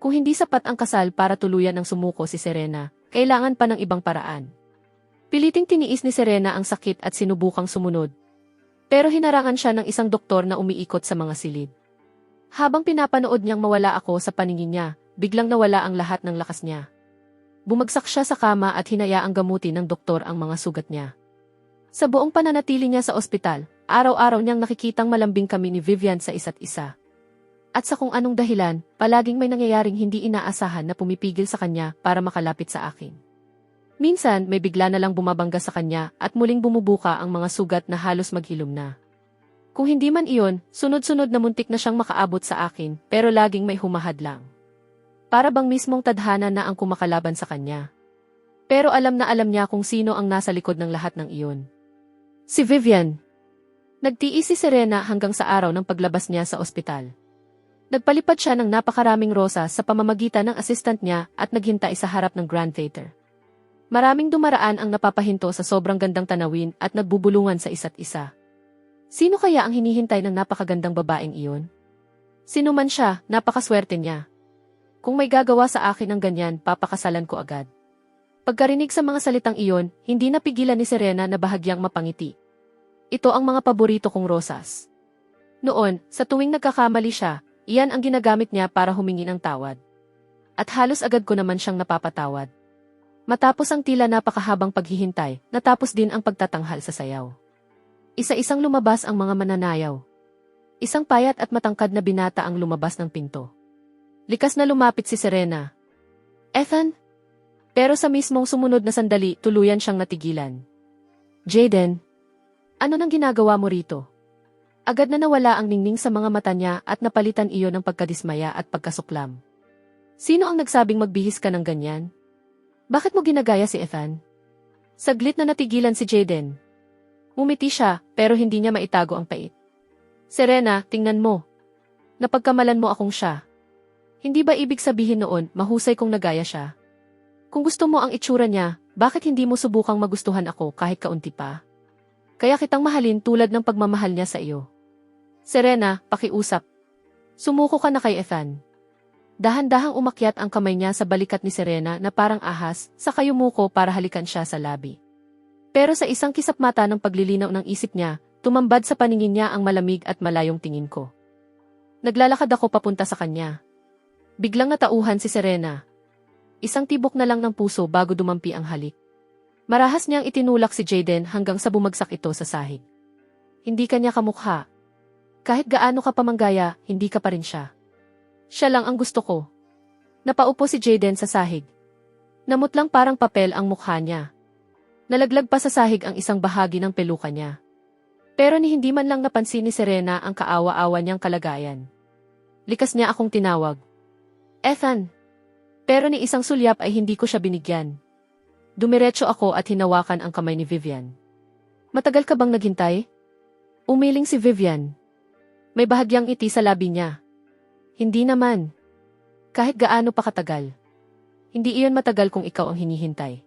Kung hindi sapat ang kasal para tuluyan ng sumuko si Serena, kailangan pa ng ibang paraan. Piliting tiniis ni Serena ang sakit at sinubukang sumunod. Pero hinarangan siya ng isang doktor na umiikot sa mga silid. Habang pinapanood niyang mawala ako sa paningin niya, biglang nawala ang lahat ng lakas niya. Bumagsak siya sa kama at hinayaang gamutin ng doktor ang mga sugat niya. Sa buong pananatili niya sa ospital, araw-araw niyang nakikitang malambing kami ni Vivian sa isa't isa. At sa kung anong dahilan, palaging may nangyayaring hindi inaasahan na pumipigil sa kanya para makalapit sa akin. Minsan, may bigla na lang bumabangga sa kanya at muling bumubuka ang mga sugat na halos maghilom na. Kung hindi man iyon, sunod-sunod na muntik na siyang makaabot sa akin, pero laging may humahadlang. Para bang mismong tadhana na ang kumakalaban sa kanya. Pero alam na alam niya kung sino ang nasa likod ng lahat ng iyon. Si Vivian. Nagtiis si Serena hanggang sa araw ng paglabas niya sa ospital. Nagpalipad siya ng napakaraming rosas sa pamamagitan ng assistant niya at naghintay sa harap ng Grand Theater. Maraming dumaraan ang napapahinto sa sobrang gandang tanawin at nagbubulungan sa isa't isa. Sino kaya ang hinihintay ng napakagandang babaeng iyon? Sino man siya, napakaswerte niya. Kung may gagawa sa akin ng ganyan, papakasalan ko agad. Pagkarinig sa mga salitang iyon, hindi napigilan ni Serena na bahagyang mapangiti. Ito ang mga paborito kong rosas. Noon, sa tuwing nagkakamali siya, iyan ang ginagamit niya para humingi ng tawad. At halos agad ko naman siyang napapatawad. Matapos ang tila napakahabang paghihintay, natapos din ang pagtatanghal sa sayaw. Isa-isang lumabas ang mga mananayaw. Isang payat at matangkad na binata ang lumabas ng pinto. Likas na lumapit si Serena. Ethan? Pero sa mismong sumunod na sandali, tuluyan siyang natigilan. Jaden? Ano nang ginagawa mo rito? Agad na nawala ang ningning sa mga mata niya at napalitan iyon ng pagkadismaya at pagkasuklam. Sino ang nagsabing magbihis ka ng ganyan? Bakit mo ginagaya si Ethan? Saglit na natigilan si Jaden. Umiti siya, pero hindi niya maitago ang pait. Serena, tingnan mo. Napagkamalan mo akong siya. Hindi ba ibig sabihin noon, mahusay kong nagaya siya? Kung gusto mo ang itsura niya, bakit hindi mo subukang magustuhan ako kahit kaunti pa? Kaya kitang mahalin tulad ng pagmamahal niya sa iyo. Serena, pakiusap. Sumuko ka na kay Ethan. Dahan-dahang umakyat ang kamay niya sa balikat ni Serena na parang ahas, saka yumuko para halikan siya sa labi. Pero sa isang kisap mata ng paglilinaw ng isip niya, tumambad sa paningin niya ang malamig at malayong tingin ko. Naglalakad ako papunta sa kanya. Biglang natauhan si Serena. Isang tibok na lang ng puso bago dumampi ang halik. Marahas niyang itinulak si Jaden hanggang sa bumagsak ito sa sahig. Hindi kanya kamukha. Kahit gaano ka pamanggaya, hindi ka pa rin siya. Siya lang ang gusto ko. Napaupo si Jaden sa sahig. Namutlang parang papel ang mukha niya. Nalaglag pa sa sahig ang isang bahagi ng peluka niya. Pero ni hindi man lang napansin ni Serena ang kaawa-awa niyang kalagayan. Likas niya akong tinawag. Ethan! Pero ni isang sulyap ay hindi ko siya binigyan. Dumiretso ako at hinawakan ang kamay ni Vivian. Matagal ka bang naghintay? Umiling si Vivian. May bahagyang ngiti sa labi niya. Hindi naman. Kahit gaano pa katagal. Hindi iyon matagal kung ikaw ang hinihintay.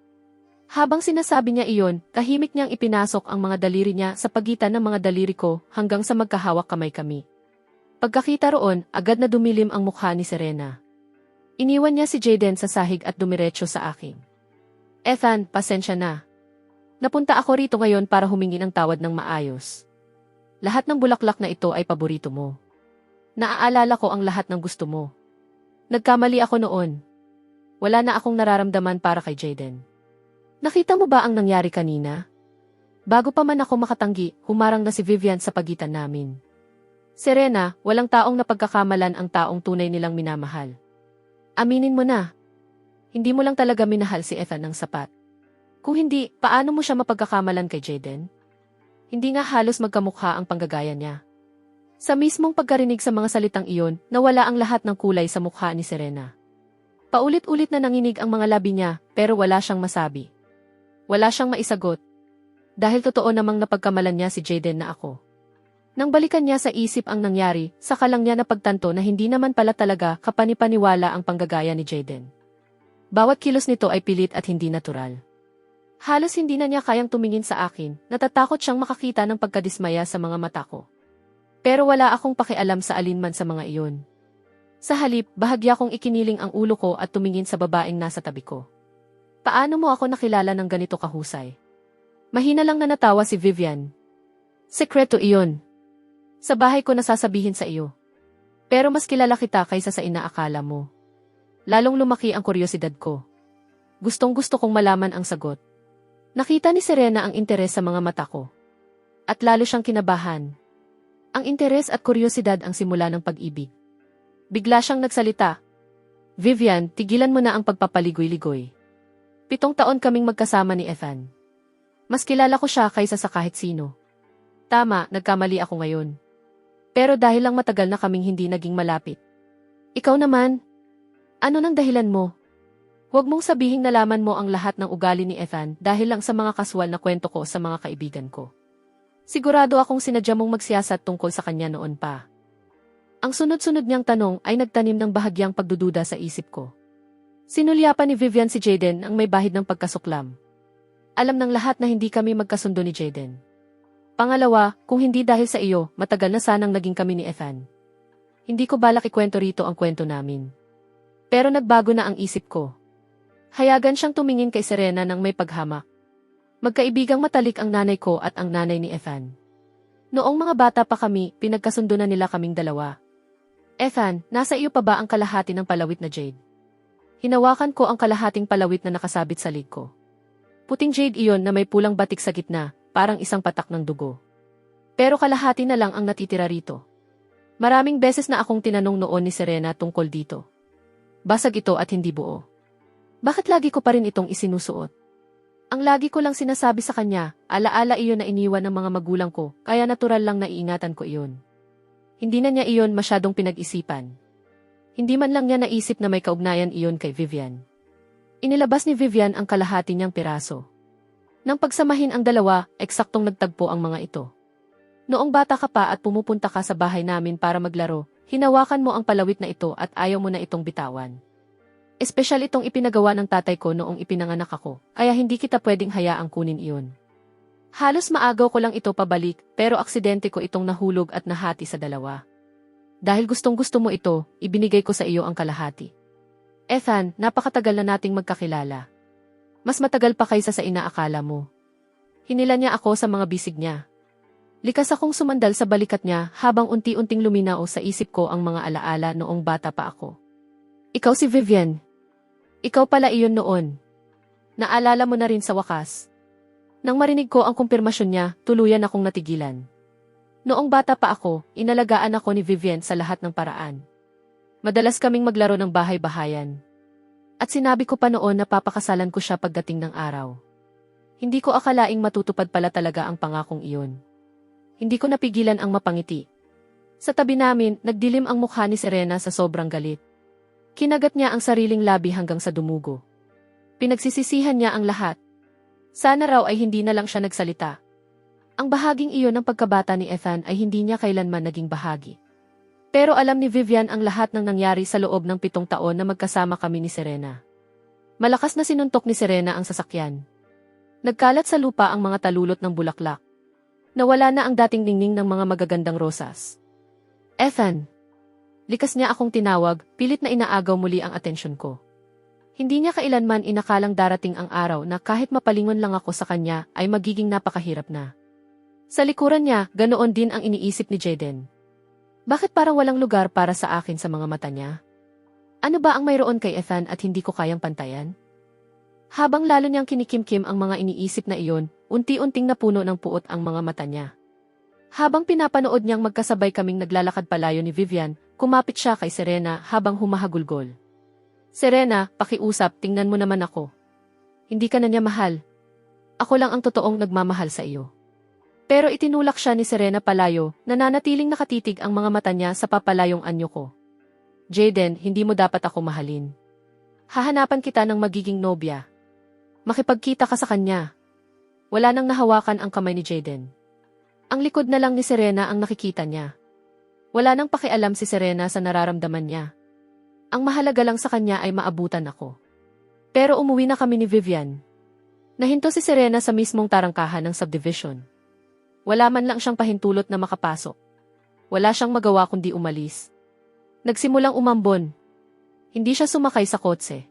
Habang sinasabi niya iyon, tahimik niyang ipinasok ang mga daliri niya sa pagitan ng mga daliri ko hanggang sa magkahawak kamay kami. Pagkakita roon, agad na dumilim ang mukha ni Serena. Iniwan niya si Jaden sa sahig at dumiretso sa akin. Ethan, pasensya na. Napunta ako rito ngayon para humingi ng tawad ng maayos. Lahat ng bulaklak na ito ay paborito mo. Naaalala ko ang lahat ng gusto mo. Nagkamali ako noon. Wala na akong nararamdaman para kay Jaden. Nakita mo ba ang nangyari kanina? Bago pa man ako makatanggi, humarang na si Vivian sa pagitan namin. Serena, walang taong napagkakamalan ang taong tunay nilang minamahal. Aminin mo na. Hindi mo lang talaga minahal si Ethan ng sapat. Kung hindi, paano mo siya mapagkakamalan kay Jaden? Hindi nga halos magkamukha ang panggagaya niya. Sa mismong pagkarinig sa mga salitang iyon, nawala ang lahat ng kulay sa mukha ni Serena. Paulit-ulit na nanginig ang mga labi niya, pero wala siyang masabi. Wala siyang maisagot. Dahil totoo namang napagkamalan niya si Jaden na ako. Nang balikan niya sa isip ang nangyari, saka lang niya napagtanto na hindi naman pala talaga kapanipaniwala ang panggagaya ni Jaden. Bawat kilos nito ay pilit at hindi natural. Halos hindi na niya kayang tumingin sa akin, natatakot siyang makakita ng pagkadismaya sa mga mata ko. Pero wala akong pakialam sa alinman sa mga iyon. Sa halip, bahagya kong ikiniling ang ulo ko at tumingin sa babaeng nasa tabi ko. Paano mo ako nakilala ng ganito kahusay? Mahina lang na natawa si Vivian. Sekreto iyon. Sa bahay ko nasasabihin sa iyo. Pero mas kilala kita kaysa sa inaakala mo. Lalong lumaki ang kuryosidad ko. Gustong-gusto kong malaman ang sagot. Nakita ni Serena ang interes sa mga mata ko. At lalo siyang kinabahan. Ang interes at kuryosidad ang simula ng pag-ibig. Bigla siyang nagsalita. Vivian, tigilan mo na ang pagpapaligoy-ligoy. 7 taon kaming magkasama ni Ethan. Mas kilala ko siya kaysa sa kahit sino. Tama, nagkamali ako ngayon. Pero dahil lang matagal na kaming hindi naging malapit. Ikaw naman, ano nang dahilan mo? Huwag mong sabihing nalaman mo ang lahat ng ugali ni Ethan dahil lang sa mga kaswal na kwento ko sa mga kaibigan ko. Sigurado akong sinadya mong magsiyasat tungkol sa kanya noon pa. Ang sunod-sunod niyang tanong ay nagtanim ng bahagyang pagdududa sa isip ko. Sinulyapan ni Vivian si Jaden ang may bahid ng pagkasuklam. Alam ng lahat na hindi kami magkasundo ni Jaden. Pangalawa, kung hindi dahil sa iyo, matagal na sanang naging kami ni Ethan. Hindi ko balak ikwento rito ang kwento namin. Pero nagbago na ang isip ko. Hayagan siyang tumingin kay Serena nang may paghamak. Magkaibigang matalik ang nanay ko at ang nanay ni Ethan. Noong mga bata pa kami, pinagkasundo na nila kaming dalawa. Ethan, nasa iyo pa ba ang kalahati ng palawit na jade? Hinawakan ko ang kalahating palawit na nakasabit sa lig ko. Puting jade iyon na may pulang batik sa gitna, parang isang patak ng dugo. Pero kalahati na lang ang natitira rito. Maraming beses na akong tinanong noon ni Serena tungkol dito. Basag ito at hindi buo. Bakit lagi ko pa rin itong isinusuot? Ang lagi ko lang sinasabi sa kanya, alaala iyon na iniwan ng mga magulang ko, kaya natural lang na iingatan ko iyon. Hindi na niya iyon masyadong pinag-isipan. Hindi man lang niya naisip na may kaugnayan iyon kay Vivian. Inilabas ni Vivian ang kalahati niyang piraso. Nang pagsamahin ang dalawa, eksaktong nagtagpo ang mga ito. Noong bata ka pa at pumupunta ka sa bahay namin para maglaro, hinawakan mo ang palawit na ito at ayaw mo na itong bitawan. Espesyal itong ipinagawa ng tatay ko noong ipinanganak ako, kaya hindi kita pwedeng hayaang kunin iyon. Halos maagaw ko lang ito pabalik, pero aksidente ko itong nahulog at nahati sa dalawa. Dahil gustong-gusto mo ito, ibinigay ko sa iyo ang kalahati. Ethan, napakatagal na nating magkakilala. Mas matagal pa kaysa sa inaakala mo. Hinila niya ako sa mga bisig niya. Likas akong sumandal sa balikat niya habang unti-unting luminaw sa isip ko ang mga alaala noong bata pa ako. Ikaw si Vivian. Ikaw pala iyon noon. Naalala mo na rin sa wakas. Nang marinig ko ang kumpirmasyon niya, tuluyan akong natigilan. Noong bata pa ako, inalagaan ako ni Vivian sa lahat ng paraan. Madalas kaming maglaro ng bahay-bahayan. At sinabi ko pa noon na papakasalan ko siya pagdating ng araw. Hindi ko akalaing matutupad pala talaga ang pangakong iyon. Hindi ko napigilan ang mapangiti. Sa tabi namin, nagdilim ang mukha ni Serena sa sobrang galit. Kinagat niya ang sariling labi hanggang sa dumugo. Pinagsisisihan niya ang lahat. Sana raw ay hindi na lang siya nagsalita. Ang bahaging iyon ng pagkabata ni Ethan ay hindi niya kailanman naging bahagi. Pero alam ni Vivian ang lahat ng nangyari sa loob ng 7 taon na magkasama kami ni Serena. Malakas na sinuntok ni Serena ang sasakyan. Nagkalat sa lupa ang mga talulot ng bulaklak. Nawala na ang dating ningning ng mga magagandang rosas. Ethan! Likas niya akong tinawag, pilit na inaagaw muli ang atensyon ko. Hindi niya kailanman inakalang darating ang araw na kahit mapalingon lang ako sa kanya ay magiging napakahirap na. Sa likuran niya, ganoon din ang iniisip ni Jaden. Bakit parang walang lugar para sa akin sa mga mata niya? Ano ba ang mayroon kay Ethan at hindi ko kayang pantayan? Habang lalo niyang kinikimkim ang mga iniisip na iyon, unti-unting napuno ng puot ang mga mata niya. Habang pinapanood niyang magkasabay kaming naglalakad palayo ni Vivian, kumapit siya kay Serena habang humahagulgol. Serena, pakiusap, tingnan mo naman ako. Hindi ka na niya mahal. Ako lang ang totoong nagmamahal sa iyo. Pero itinulak siya ni Serena palayo, nananatiling nakatitig ang mga mata niya sa papalayong anyo ko. Jaden, hindi mo dapat ako mahalin. Hahanapan kita ng magiging nobya. Makipagkita ka sa kanya. Wala nang nahawakan ang kamay ni Jaden. Ang likod na lang ni Serena ang nakikita niya. Wala nang pakialam si Serena sa nararamdaman niya. Ang mahalaga lang sa kanya ay maabutan ako. Pero umuwi na kami ni Vivian. Nahinto si Serena sa mismong tarangkahan ng subdivision. Wala man lang siyang pahintulot na makapasok. Wala siyang magawa kundi umalis. Nagsimulang umambon. Hindi siya sumakay sa kotse.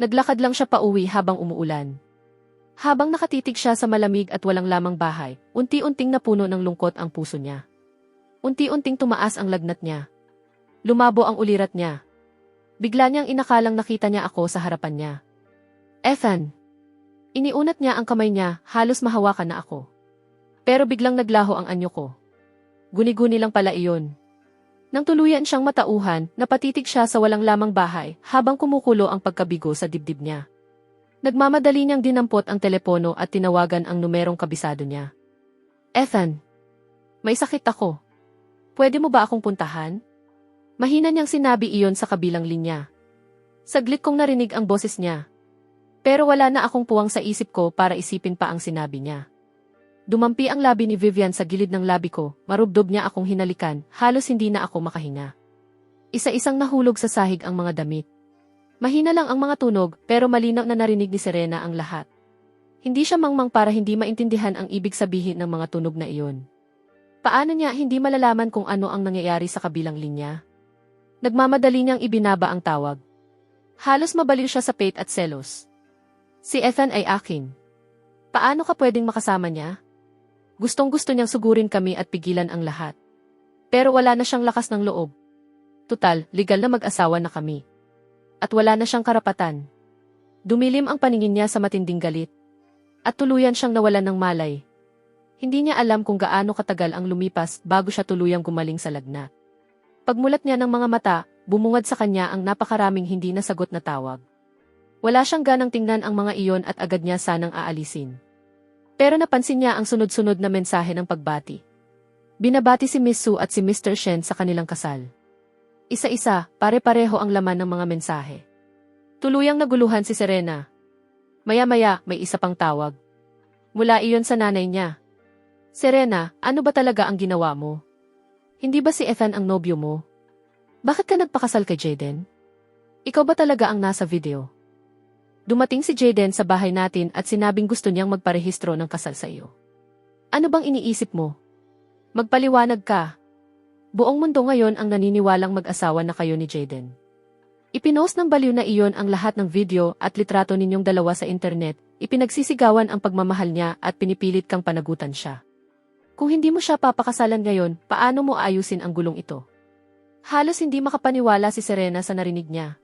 Naglakad lang siya pauwi habang umuulan. Habang nakatitig siya sa malamig at walang lamang bahay, unti-unting napuno ng lungkot ang puso niya. Unti-unting tumaas ang lagnat niya. Lumabo ang ulirat niya. Bigla niyang inakalang nakita niya ako sa harapan niya. Ethan! Iniunat niya ang kamay niya, halos mahawakan na ako. Pero biglang naglaho ang anyo ko. Guni-guni lang pala iyon. Nang tuluyan siyang matauhan, napatitig siya sa walang lamang bahay habang kumukulo ang pagkabigo sa dibdib niya. Nagmamadali niyang dinampot ang telepono at tinawagan ang numerong kabisado niya. Ethan, may sakit ako. Pwede mo ba akong puntahan? Mahina niyang sinabi iyon sa kabilang linya. Saglit kong narinig ang boses niya. Pero wala na akong puwang sa isip ko para isipin pa ang sinabi niya. Dumampi ang labi ni Vivian sa gilid ng labi ko, marubdob niya akong hinalikan, halos hindi na ako makahinga. Isa-isang nahulog sa sahig ang mga damit. Mahina lang ang mga tunog, pero malinaw na narinig ni Serena ang lahat. Hindi siya mangmang para hindi maintindihan ang ibig sabihin ng mga tunog na iyon. Paano niya hindi malalaman kung ano ang nangyayari sa kabilang linya? Nagmamadali niyang ibinaba ang tawag. Halos mabaliw siya sa pait at selos. Si Ethan ay akin. Paano ka pwedeng makasama niya? Gustong-gusto niyang sugurin kami at pigilan ang lahat. Pero wala na siyang lakas ng loob. Tutal, legal na mag-asawa na kami. At wala na siyang karapatan. Dumilim ang paningin niya sa matinding galit. At tuluyan siyang nawalan ng malay. Hindi niya alam kung gaano katagal ang lumipas bago siya tuluyang gumaling sa lagnat. Pagmulat niya ng mga mata, bumungad sa kanya ang napakaraming hindi nasagot na tawag. Wala siyang ganang tingnan ang mga iyon at agad niya sanang aalisin. Pero napansin niya ang sunod-sunod na mensahe ng pagbati. Binabati si Miss Sue at si Mr. Shen sa kanilang kasal. Isa-isa, pare-pareho ang laman ng mga mensahe. Tuluyang naguluhan si Serena. Maya-maya, may isa pang tawag. Mula iyon sa nanay niya. Serena, ano ba talaga ang ginawa mo? Hindi ba si Ethan ang nobyo mo? Bakit ka nagpakasal kay Jaden? Ikaw ba talaga ang nasa video? Dumating si Jaden sa bahay natin at sinabing gusto niyang magparehistro ng kasal sa iyo. Ano bang iniisip mo? Magpaliwanag ka. Buong mundo ngayon ang naniniwalang mag-asawa na kayo ni Jaden. Ipinost ng baliw na iyon ang lahat ng video at litrato ninyong dalawa sa internet, ipinagsisigawan ang pagmamahal niya at pinipilit kang panagutan siya. Kung hindi mo siya papakasalan ngayon, paano mo aayusin ang gulong ito? Halos hindi makapaniwala si Serena sa narinig niya.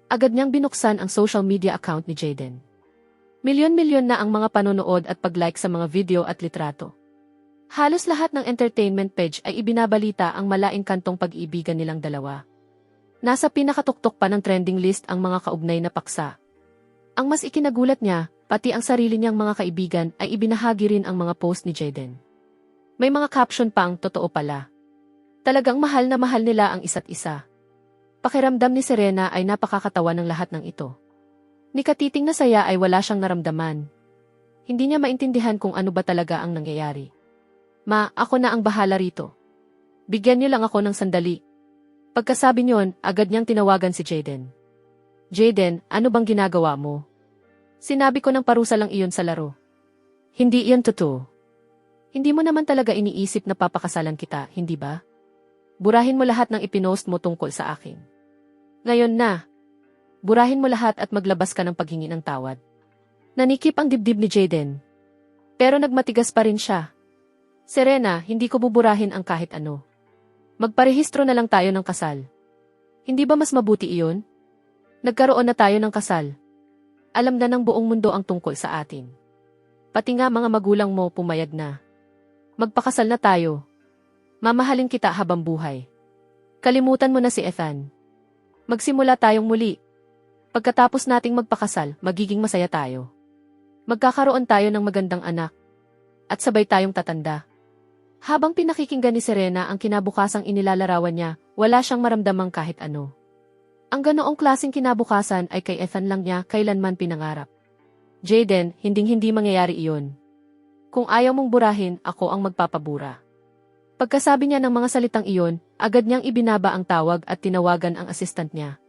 Agad niyang binuksan ang social media account ni Jaden. Milyon-milyon na ang mga panonood at pag-like sa mga video at litrato. Halos lahat ng entertainment page ay ibinabalita ang malaking kantong pag-iibigan nilang dalawa. Nasa pinakatuktok pa ng trending list ang mga kaugnay na paksa. Ang mas ikinagulat niya, pati ang sarili niyang mga kaibigan ay ibinahagi rin ang mga post ni Jaden. May mga caption pang totoo pala. Talagang mahal na mahal nila ang isa't isa. Pakiramdam ni Serena ay napakakatawa ng lahat ng ito. Ni katiting na saya ay wala siyang naramdaman. Hindi niya maintindihan kung ano ba talaga ang nangyayari. Ma, ako na ang bahala rito. Bigyan niyo lang ako ng sandali. Pagkasabi niyon, agad niyang tinawagan si Jaden. Jaden, ano bang ginagawa mo? Sinabi ko ng parusa lang iyon sa laro. Hindi iyon totoo. Hindi mo naman talaga iniisip na papakasalan kita, hindi ba? Burahin mo lahat ng ipinost mo tungkol sa akin. Ngayon na. Burahin mo lahat at maglabas ka ng paghingi ng tawad. Nanikip ang dibdib ni Jaden. Pero nagmatigas pa rin siya. Serena, hindi ko buburahin ang kahit ano. Magparehistro na lang tayo ng kasal. Hindi ba mas mabuti iyon? Nagkaroon na tayo ng kasal. Alam na ng buong mundo ang tungkol sa atin. Pati nga mga magulang mo pumayag na. Magpakasal na tayo. Mamahalin kita habang buhay. Kalimutan mo na si Ethan. Magsimula tayong muli. Pagkatapos nating magpakasal, magiging masaya tayo. Magkakaroon tayo ng magandang anak. At sabay tayong tatanda. Habang pinakikinggan ni Serena ang kinabukasang inilalarawan niya, wala siyang maramdamang kahit ano. Ang ganoong klaseng kinabukasan ay kay Ethan lang niya kailanman pinangarap. Jaden, hinding-hindi mangyayari iyon. Kung ayaw mong burahin, ako ang magpapabura. Pagkasabi niya ng mga salitang iyon, agad niyang ibinaba ang tawag at tinawagan ang assistant niya.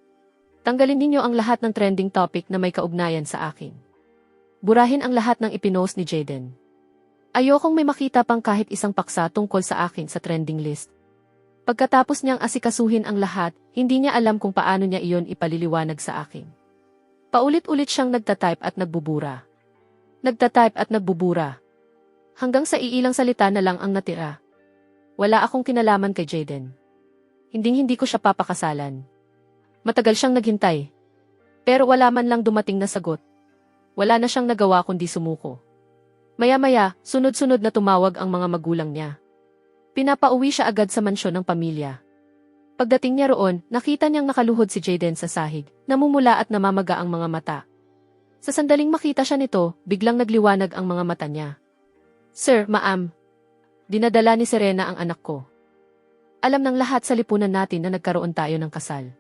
Tanggalin ninyo ang lahat ng trending topic na may kaugnayan sa akin. Burahin ang lahat ng ipinost ni Jaden. Ayokong may makita pang kahit isang paksa tungkol sa akin sa trending list. Pagkatapos niyang asikasuhin ang lahat, hindi niya alam kung paano niya iyon ipaliliwanag sa akin. Paulit-ulit siyang nagtatype at nagbubura. Nagtatype at nagbubura. Hanggang sa iilang salita na lang ang natira. Wala akong kinalaman kay Jaden. Hinding-hindi ko siya papakasalan. Matagal siyang naghintay. Pero wala man lang dumating na sagot. Wala na siyang nagawa kundi sumuko. Maya-maya, sunod-sunod na tumawag ang mga magulang niya. Pinapauwi siya agad sa mansyon ng pamilya. Pagdating niya roon, nakita niyang nakaluhod si Jaden sa sahig, namumula at namamaga ang mga mata. Sa sandaling makita siya nito, biglang nagliwanag ang mga mata niya. Sir, ma'am. Dinadala ni Serena ang anak ko. Alam ng lahat sa lipunan natin na nagkaroon tayo ng kasal.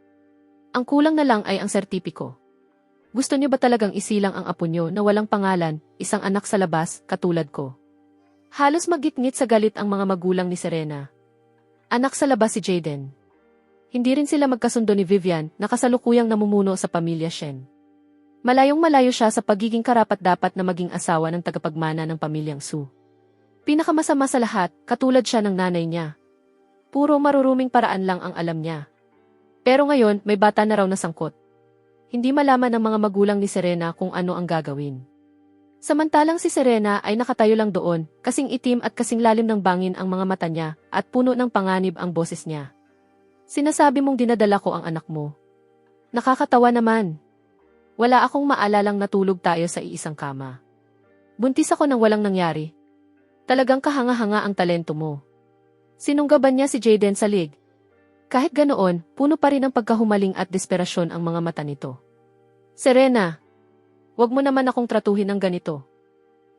Ang kulang na lang ay ang sertipiko. Gusto niyo ba talagang isilang ang apo niyo na walang pangalan, isang anak sa labas, katulad ko? Halos magitngit sa galit ang mga magulang ni Serena. Anak sa labas si Jaden. Hindi rin sila magkasundo ni Vivian na kasalukuyang namumuno sa pamilya Shen. Malayong-malayo siya sa pagiging karapat-dapat na maging asawa ng tagapagmana ng pamilyang Su. Pinakamasama sa lahat, katulad siya ng nanay niya. Puro maruruming paraan lang ang alam niya. Pero ngayon, may bata na raw na sangkot. Hindi malaman ng mga magulang ni Serena kung ano ang gagawin. Samantalang si Serena ay nakatayo lang doon, kasing itim at kasing lalim ng bangin ang mga mata niya, at puno ng panganib ang boses niya. Sinasabi mong dinadala ko ang anak mo. Nakakatawa naman. Wala akong maalalang natulog tayo sa iisang kama. Buntis ako nang walang nangyari. Talagang kahanga-hanga ang talento mo. Sinunggaban niya si Jaden sa lig. Kahit ganoon, puno pa rin ng pagkahumaling at desperasyon ang mga mata nito. Serena, wag mo naman akong tratuhin ng ganito.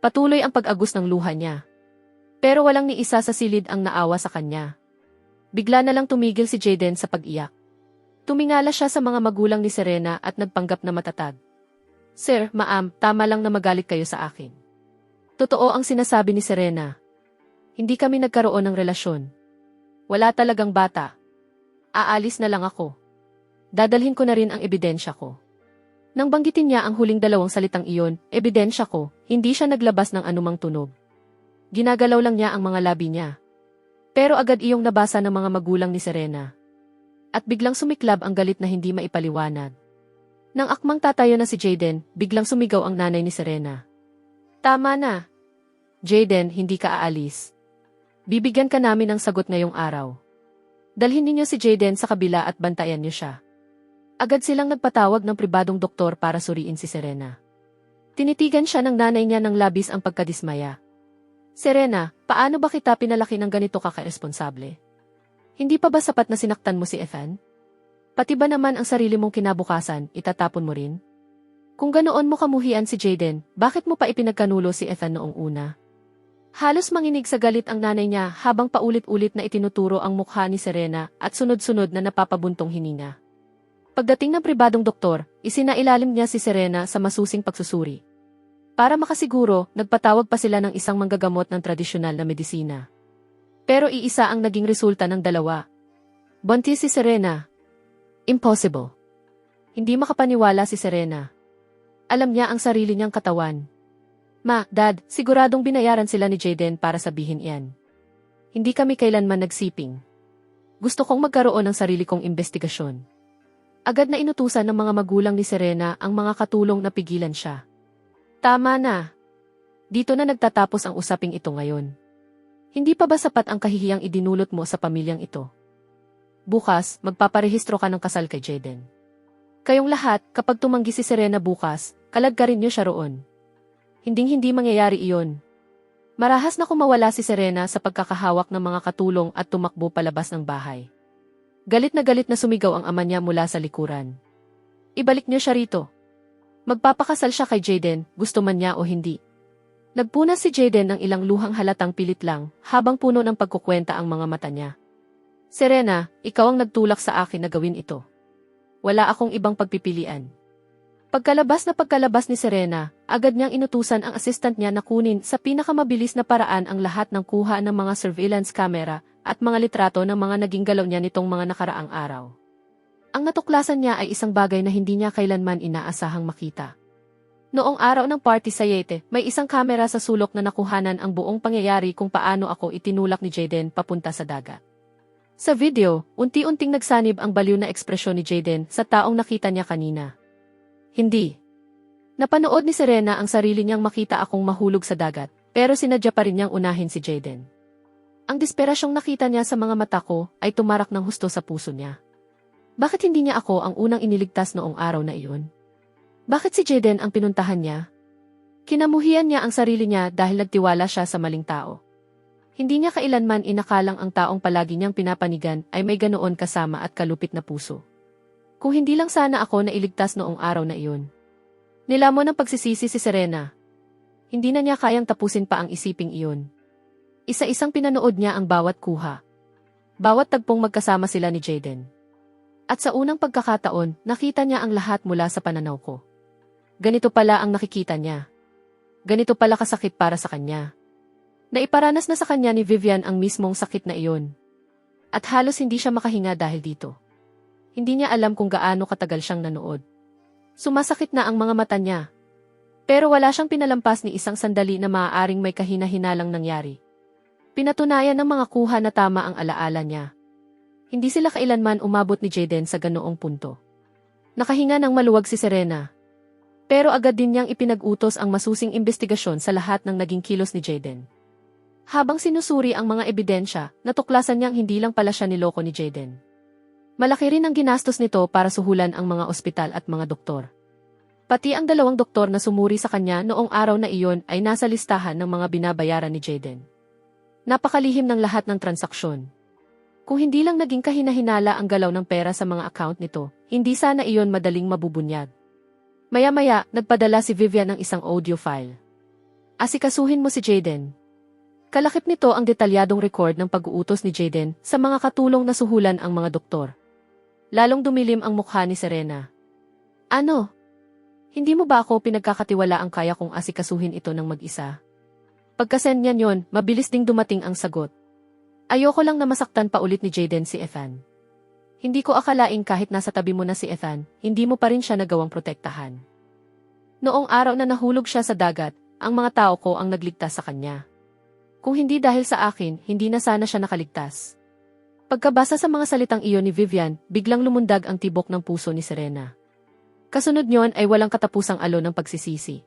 Patuloy ang pag-agos ng luha niya. Pero walang ni isa sa silid ang naawa sa kanya. Bigla na lang tumigil si Jaden sa pag-iyak. Tumingala siya sa mga magulang ni Serena at nagpanggap na matatag. Sir, ma'am, tama lang na magalit kayo sa akin. Totoo ang sinasabi ni Serena. Hindi kami nagkaroon ng relasyon. Wala talagang bata. Aalis na lang ako. Dadalhin ko na rin ang ebidensya ko. Nang banggitin niya ang huling dalawang salitang iyon, ebidensya ko, hindi siya naglabas ng anumang tunog. Ginagalaw lang niya ang mga labi niya. Pero agad iyong nabasa ng mga magulang ni Serena. At biglang sumiklab ang galit na hindi maipaliwanag. Nang akmang tatayo na si Jaden, biglang sumigaw ang nanay ni Serena. Tama na. Jaden, hindi ka aalis. Bibigyan ka namin ng sagot ngayong araw. Dalhin ninyo si Jaden sa kabila at bantayan niyo siya. Agad silang nagpatawag ng pribadong doktor para suriin si Serena. Tinitigan siya ng nanay niya ng labis ang pagkadismaya. Serena, paano ba kita pinalaki ng ganito kaka-responsable? Hindi pa ba sapat na sinaktan mo si Ethan? Pati ba naman ang sarili mong kinabukasan, itatapon mo rin? Kung ganoon mo kamuhian si Jaden, bakit mo pa ipinagkanulo si Ethan noong una? Halos manginig sa galit ang nanay niya habang paulit-ulit na itinuturo ang mukha ni Serena at sunod-sunod na napapabuntong hininga. Pagdating ng pribadong doktor, isinailalim niya si Serena sa masusing pagsusuri. Para makasiguro, nagpatawag pa sila ng isang manggagamot ng tradisyonal na medisina. Pero iisa ang naging resulta ng dalawa. Buntis si Serena. Impossible. Hindi makapaniwala si Serena. Alam niya ang sarili niyang katawan. Ma, Dad, siguradong binayaran sila ni Jaden para sabihin iyan. Hindi kami kailanman nagsiping. Gusto kong magkaroon ng sarili kong investigasyon. Agad na inutusan ng mga magulang ni Serena ang mga katulong na pigilan siya. Tama na. Dito na nagtatapos ang usaping ito ngayon. Hindi pa ba sapat ang kahihiyang idinulot mo sa pamilyang ito? Bukas, magpaparehistro ka ng kasal kay Jaden. Kayong lahat, kapag tumanggi si Serena bukas, kalagkarin niyo siya roon. Hinding-hindi mangyayari iyon. Marahas na kumawala si Serena sa pagkakahawak ng mga katulong at tumakbo palabas ng bahay. Galit na sumigaw ang ama niya mula sa likuran. Ibalik niyo siya rito. Magpapakasal siya kay Jaden, gusto man niya o hindi. Nagpunas si Jaden ng ilang luhang halatang pilit lang, habang puno ng pagkukwenta ang mga mata niya. Serena, ikaw ang nagtulak sa akin na gawin ito. Wala akong ibang pagpipilian. Pagkalabas ni Serena, agad niyang inutusan ang assistant niya na kunin sa pinakamabilis na paraan ang lahat ng kuha ng mga surveillance camera at mga litrato ng mga naging galaw niya nitong mga nakaraang araw. Ang natuklasan niya ay isang bagay na hindi niya kailanman inaasahang makita. Noong araw ng party sa Yete, may isang kamera sa sulok na nakuhanan ang buong pangyayari kung paano ako itinulak ni Jaden papunta sa dagat. Sa video, unti-unting nagsanib ang baliw na ekspresyon ni Jaden sa taong nakita niya kanina. Hindi. Napanood ni Serena ang sarili niyang makita akong mahulog sa dagat, pero sinadya pa rin niyang unahin si Jaden. Ang desperasyong nakita niya sa mga mata ko ay tumarak ng husto sa puso niya. Bakit hindi niya ako ang unang iniligtas noong araw na iyon? Bakit si Jaden ang pinuntahan niya? Kinamuhian niya ang sarili niya dahil nagtiwala siya sa maling tao. Hindi niya kailanman inakalang ang taong palagi niyang pinapanigan ay may ganoon kasama at kalupit na puso. Kung hindi lang sana ako na iligtas noong araw na iyon. Nilamon ng pagsisisi si Serena. Hindi na niya kayang tapusin pa ang isiping iyon. Isa-isang pinanood niya ang bawat kuha. Bawat tagpong magkasama sila ni Jaden. At sa unang pagkakataon, nakita niya ang lahat mula sa pananaw ko. Ganito pala ang nakikita niya. Ganito pala kasakit para sa kanya. Naiparanas na sa kanya ni Vivian ang mismong sakit na iyon. At halos hindi siya makahinga dahil dito. Hindi niya alam kung gaano katagal siyang nanood. Sumasakit na ang mga mata niya. Pero wala siyang pinalampas ni isang sandali na maaaring may kahina-hinalang nangyari. Pinatunayan ng mga kuha na tama ang alaala niya. Hindi sila kailanman umabot ni Jaden sa ganoong punto. Nakahinga ng maluwag si Serena. Pero agad din niyang ipinag-utos ang masusing investigasyon sa lahat ng naging kilos ni Jaden. Habang sinusuri ang mga ebidensya, natuklasan niyang hindi lang pala siya niloko ni Jaden. Malaki rin ang ginastos nito para suhulan ang mga ospital at mga doktor. Pati ang 2 doktor na sumuri sa kanya noong araw na iyon ay nasa listahan ng mga binabayaran ni Jaden. Napakalihim ng lahat ng transaksyon. Kung hindi lang naging kahina-hinala ang galaw ng pera sa mga account nito, hindi sana iyon madaling mabubunyag. Maya-maya, nagpadala si Vivian ng isang audio file. Asikasuhin mo si Jaden. Kalakip nito ang detalyadong record ng pag-uutos ni Jaden sa mga katulong na suhulan ang mga doktor. Lalong dumilim ang mukha ni Serena. Ano? Hindi mo ba ako pinagkakatiwala ang kaya kong asikasuhin ito ng mag-isa? Pagkasend niyan yon, mabilis ding dumating ang sagot. Ayoko lang na masaktan pa ulit ni Jaden si Ethan. Hindi ko akalaing kahit nasa tabi mo na si Ethan, hindi mo pa rin siya nagawang protektahan. Noong araw na nahulog siya sa dagat, ang mga tao ko ang nagligtas sa kanya. Kung hindi dahil sa akin, hindi na sana siya nakaligtas. Pagkabasa sa mga salitang iyon ni Vivian, biglang lumundag ang tibok ng puso ni Serena. Kasunod niyon ay walang katapusang alon ng pagsisisi.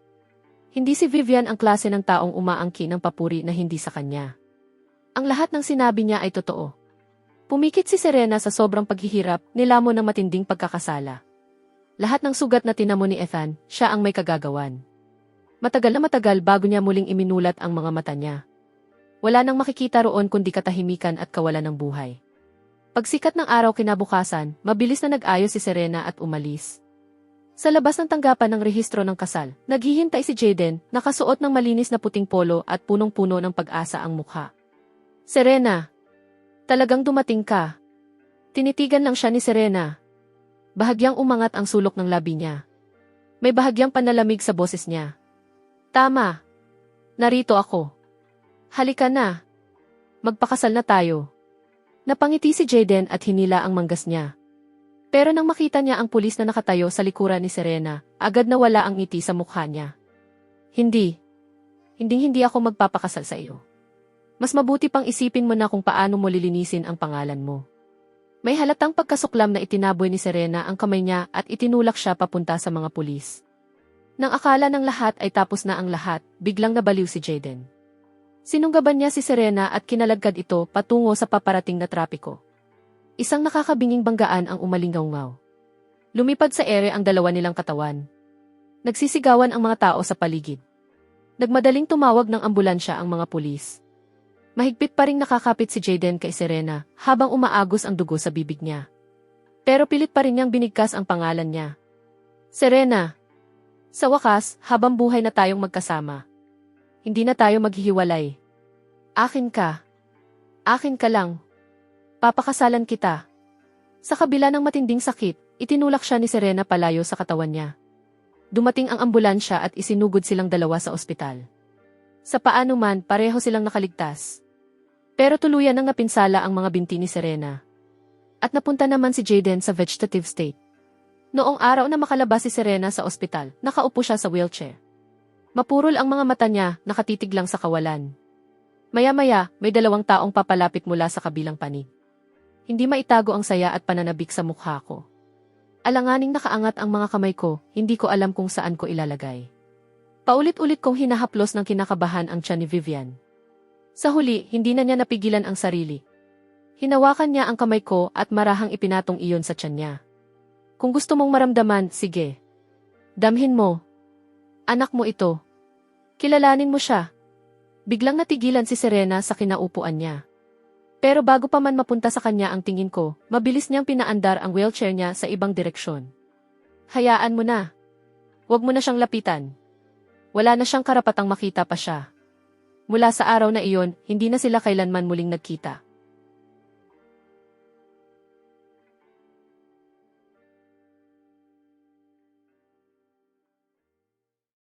Hindi si Vivian ang klase ng taong umaangkin ng papuri na hindi sa kanya. Ang lahat ng sinabi niya ay totoo. Pumikit si Serena sa sobrang paghihirap, nilamon ng matinding pagkakasala. Lahat ng sugat na tinamo ni Ethan, siya ang may kagagawan. Matagal na matagal bago niya muling iminulat ang mga mata niya. Wala nang makikita roon kundi katahimikan at kawalan ng buhay. Pagsikat ng araw kinabukasan, mabilis na nag-ayos si Serena at umalis. Sa labas ng tanggapan ng rehistro ng kasal, naghihintay si Jaden, nakasuot ng malinis na puting polo at punong-puno ng pag-asa ang mukha. Serena! Talagang dumating ka. Tinitigan lang siya ni Serena. Bahagyang umangat ang sulok ng labi niya. May bahagyang panalamig sa boses niya. Tama. Narito ako. Halika na. Magpakasal na tayo. Napangiti si Jaden at hinila ang manggas niya. Pero nang makita niya ang pulis na nakatayo sa likuran ni Serena, agad nawala ang ngiti sa mukha niya. Hindi. Hindi ako magpapakasal sa iyo. Mas mabuti pang isipin mo na kung paano mo lilinisin ang pangalan mo. May halatang pagkasuklam na itinaboy ni Serena ang kamay niya at itinulak siya papunta sa mga pulis. Nang akala ng lahat ay tapos na ang lahat, biglang nabaliw si Jaden. Sinunggaban niya si Serena at kinalagkad ito patungo sa paparating na trapiko. Isang nakakabinging banggaan ang umalingaw-ngaw. Lumipad sa ere ang dalawa nilang katawan. Nagsisigawan ang mga tao sa paligid. Nagmadaling tumawag ng ambulansya ang mga pulis. Mahigpit pa ring nakakapit si Jaden kay Serena habang umaagos ang dugo sa bibig niya. Pero pilit pa rin niyang binigkas ang pangalan niya. Serena! Sa wakas, habang buhay na tayong magkasama. Hindi na tayo maghihiwalay. Akin ka. Akin ka lang. Papakasalan kita. Sa kabila ng matinding sakit, itinulak siya ni Serena palayo sa katawan niya. Dumating ang ambulansya at isinugod silang dalawa sa ospital. Sa paano man, pareho silang nakaligtas. Pero tuluyan nang napinsala ang mga binti ni Serena. At napunta naman si Jaden sa vegetative state. Noong araw na makalabas si Serena sa ospital, nakaupo siya sa wheelchair. Mapurol ang mga mata niya, nakatitig lang sa kawalan. Maya-maya, may dalawang taong papalapit mula sa kabilang panig. Hindi maitago ang saya at pananabik sa mukha ko. Alanganing nakaangat ang mga kamay ko, hindi ko alam kung saan ko ilalagay. Paulit-ulit kong hinahaplos ng kinakabahan ang tiyan ni Vivian. Sa huli, hindi na niya napigilan ang sarili. Hinawakan niya ang kamay ko at marahang ipinatong iyon sa tiyan niya. Kung gusto mong maramdaman, sige. Damhin mo. Anak mo ito. Kilalanin mo siya. Biglang natigilan si Serena sa kinaupuan niya. Pero bago pa man mapunta sa kanya ang tingin ko, mabilis niyang pinaandar ang wheelchair niya sa ibang direksyon. Hayaan mo na. Huwag mo na siyang lapitan. Wala na siyang karapatang makita pa siya. Mula sa araw na iyon, hindi na sila kailanman muling nagkita.